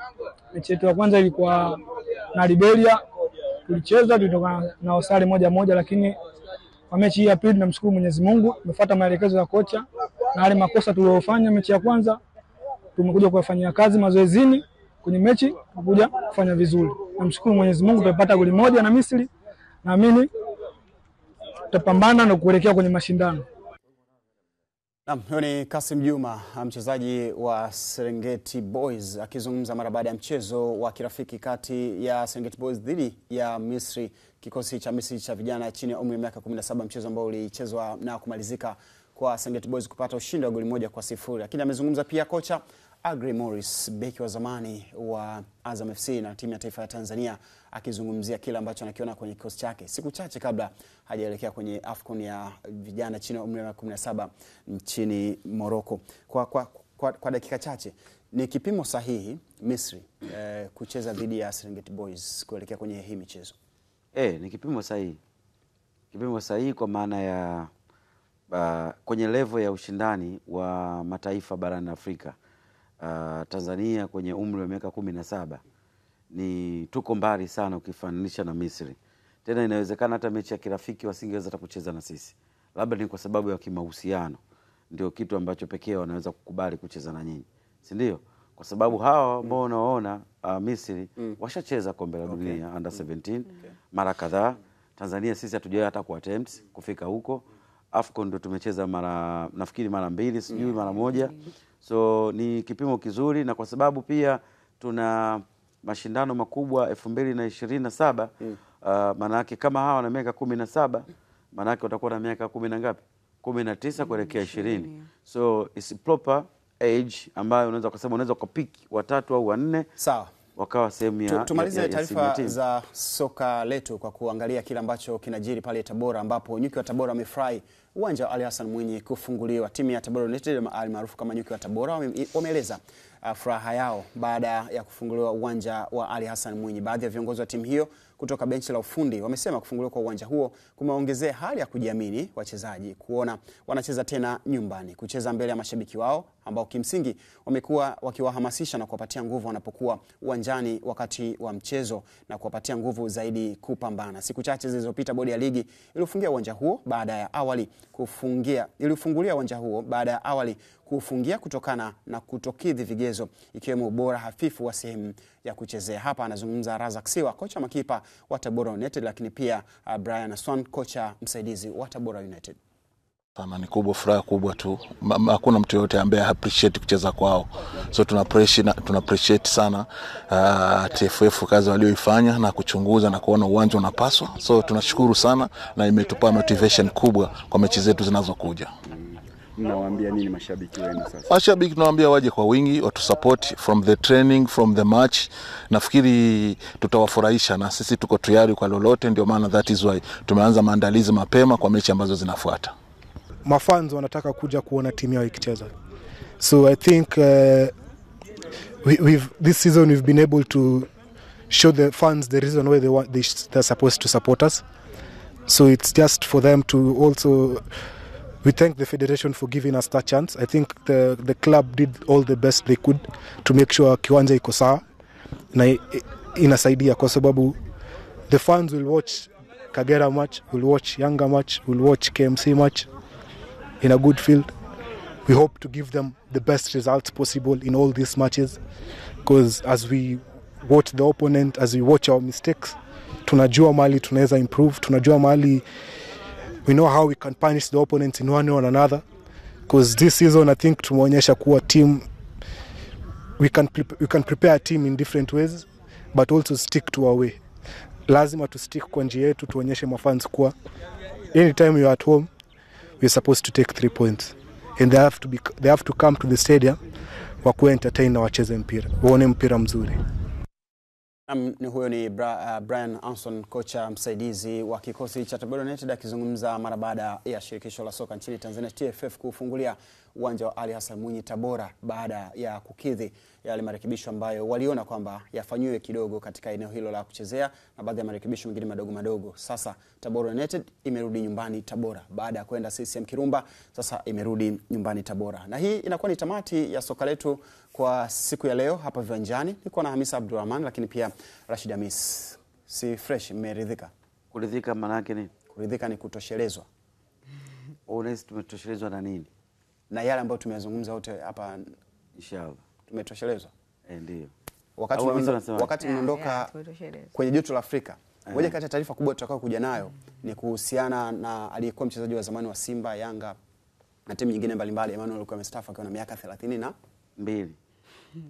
Mechi yetu ya kwanza ilikuwa na Liberia, tulicheza tulitoka na sare 1-1, lakini kwa mechi hii ya pili tunamshukuru Mwenyezi Mungu, tumefuata maelekezo ya kocha na wale makosa tuliyofanya mechi ya kwanza tumekuja kuyafanyia kazi mazoezini, kwenye mechi tumekuja kufanya vizuri. Namshukuru Mwenyezi Mungu, tumepata goli moja na Misri. Naamini tutapambana na kuelekea kwenye mashindano. Naam, huyo ni Kasim Juma, mchezaji wa Serengeti Boys akizungumza mara baada ya mchezo wa kirafiki kati ya Serengeti Boys dhidi ya Misri, kikosi cha Misri cha vijana chini ya umri wa miaka 17, mchezo ambao ulichezwa na kumalizika kwa Serengeti Boys kupata ushindi wa goli 1-0. Lakini amezungumza pia kocha Aggrey Morris, beki wa zamani wa Azam FC na timu ya taifa ya Tanzania, akizungumzia kile ambacho anakiona kwenye kikosi chake siku chache kabla hajaelekea kwenye AFCON ya vijana chini ya umri wa 17 nchini Morocco. Kwa dakika chache, ni kipimo sahihi Misri kucheza dhidi ya Serengeti Boys kuelekea kwenye hii michezo? Ni kipimo sahihi. Kipimo sahihi kwa maana ya kwenye level ya ushindani wa mataifa barani Afrika. Tanzania kwenye umri wa miaka 17 ni tuko mbali sana ukifananisha na Misri. Tena inawezekana hata mechi ya kirafiki wasingeweza hata kucheza na sisi, labda ni kwa sababu ya kimahusiano, ndio kitu ambacho pekee wanaweza kukubali kucheza na nyinyi, si ndio? Kwa sababu hawa ambao unaona Misri washacheza kombe la dunia under 17 mara kadhaa. Tanzania sisi hatujawahi hata ku attempt kufika huko. AFCON ndio tumecheza nafikiri mara 2, sijui mara 1. So ni kipimo kizuri, na kwa sababu pia tuna mashindano makubwa 2027, maana yake kama hawa na miaka 17, maana yake watakuwa na miaka 10 na ngapi? 19 kuelekea 20. So it's proper age ambayo unaweza kusema unaweza kupick watatu au wanne. Sawa. Wakawa sehemu ya tumalize taarifa za soka letu kwa kuangalia kile ambacho kinajiri pale Tabora, ambapo nyuki wa Tabora wamefurahi uwanja wa Ali Hassan Mwinyi kufunguliwa. Timu ya Tabora United maarufu kama nyuki wa Tabora wameeleza furaha yao baada ya kufunguliwa uwanja wa Ali Hassan Mwinyi. Baadhi ya viongozi wa timu hiyo kutoka benchi la ufundi wamesema kufunguliwa kwa uwanja huo kumeongezea hali ya kujiamini wachezaji kuona wanacheza tena nyumbani, kucheza mbele ya mashabiki wao ambao kimsingi wamekuwa wakiwahamasisha na kuwapatia nguvu wanapokuwa uwanjani wakati wa mchezo na kuwapatia nguvu zaidi kupambana. Siku chache zilizopita bodi ya ligi ilifungulia uwanja huo baada ya awali kufungia kutokana na kutokidhi vigezo ikiwemo ubora hafifu wa sehemu ya kuchezea. Hapa anazungumza Razak Siwa, kocha makipa wa Tabora United, lakini pia Brian Aswan, kocha msaidizi wa Tabora United. Sana ni kubwa, furaha kubwa tu. Hakuna mtu yote ambaye appreciate kucheza kwao. So tuna appreciate sana TFF kazi walioifanya na kuchunguza na kuona uwanja unapaswa. So tunashukuru sana na imetupa motivation kubwa kwa mechi zetu zinazokuja. Mnawaambia nini mashabiki wenu sasa? Mashabiki tunawaambia waje kwa wingi, watu support from the training, from the match. Nafikiri tutawafurahisha na sisi tuko tayari kwa lolote, ndio maana that is why tumeanza maandalizi mapema kwa mechi ambazo zinafuata. Mafans wanataka kuja kuona timu yao ikicheza. So I think this season we've been able to show the fans the reason why they're supposed to support us. So it's just for them to also, we thank the federation for giving us that chance. I think the club did all the best they could to make sure kiwanja iko sawa na inasaidia kwa sababu the fans will watch Kagera match, will watch Yanga match, will watch KMC match in a good field. We hope to give them the best results possible in all these matches, because as we watch the opponent, as we watch our mistakes, tunajua mali tunaweza improve, tunajua mali, we know how we can punish the opponents in one way or another, because this season I think tumeonyesha kuwa team, we can prepare a team in different ways but also stick to our way. Lazima tu stick kwa njia yetu, tuonyeshe mafans kuwa anytime you are at home we're supposed to take 3 points and they have to come to the stadium wakuwa entertain na wacheze mpira, waone mpira mzuri. Huyo ni Brian Anson, kocha msaidizi wa kikosi cha Tabora United, akizungumza mara baada ya shirikisho la soka nchini Tanzania TFF kufungulia uwanja wa Ali Hassan Mwinyi Tabora baada ya kukidhi yale marekebisho ambayo waliona kwamba yafanywe kidogo katika eneo hilo la kuchezea na baadhi ya marekebisho mengine madogo. Sasa Tabora United imerudi nyumbani Tabora baada ya kwenda CCM Kirumba, sasa imerudi nyumbani Tabora. Na hii inakuwa ni tamati ya soka letu kwa siku ya leo hapa viwanjani. Niko na Hamisa Abdulrahman lakini pia Rashid Hamis. Si fresh, mmeridhika? Kuridhika maana yake nini? Kuridhika ni kutoshelezwa. Honest, tumetoshelezwa na nini? Na yale ambayo tumeyazungumza wote hapa inshallah. Tumetoshelezwa? Ndio. Wakati mnaondoka kwenye joto la Afrika, moja kati ya taarifa kubwa tutakao kuja nayo ni kuhusiana na aliyekuwa mchezaji wa zamani wa Simba, Yanga na timu nyingine mbalimbali, Emmanuel Mstafa akiwa na miaka 32.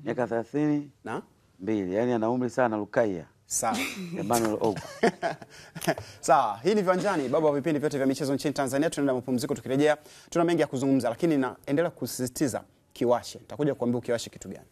Miaka 30 na 2. Yaani ana umri sana Lukaya. Sawa. Emmanuel Ogu. Sawa, hii ni viwanjani, baba wa vipindi vyote vya michezo nchini Tanzania. Tunaenda mapumziko, tukirejea tuna mengi ya kuzungumza, lakini naendelea kusisitiza kiwashe. Nitakuja kuambia kiwashe kitu gani.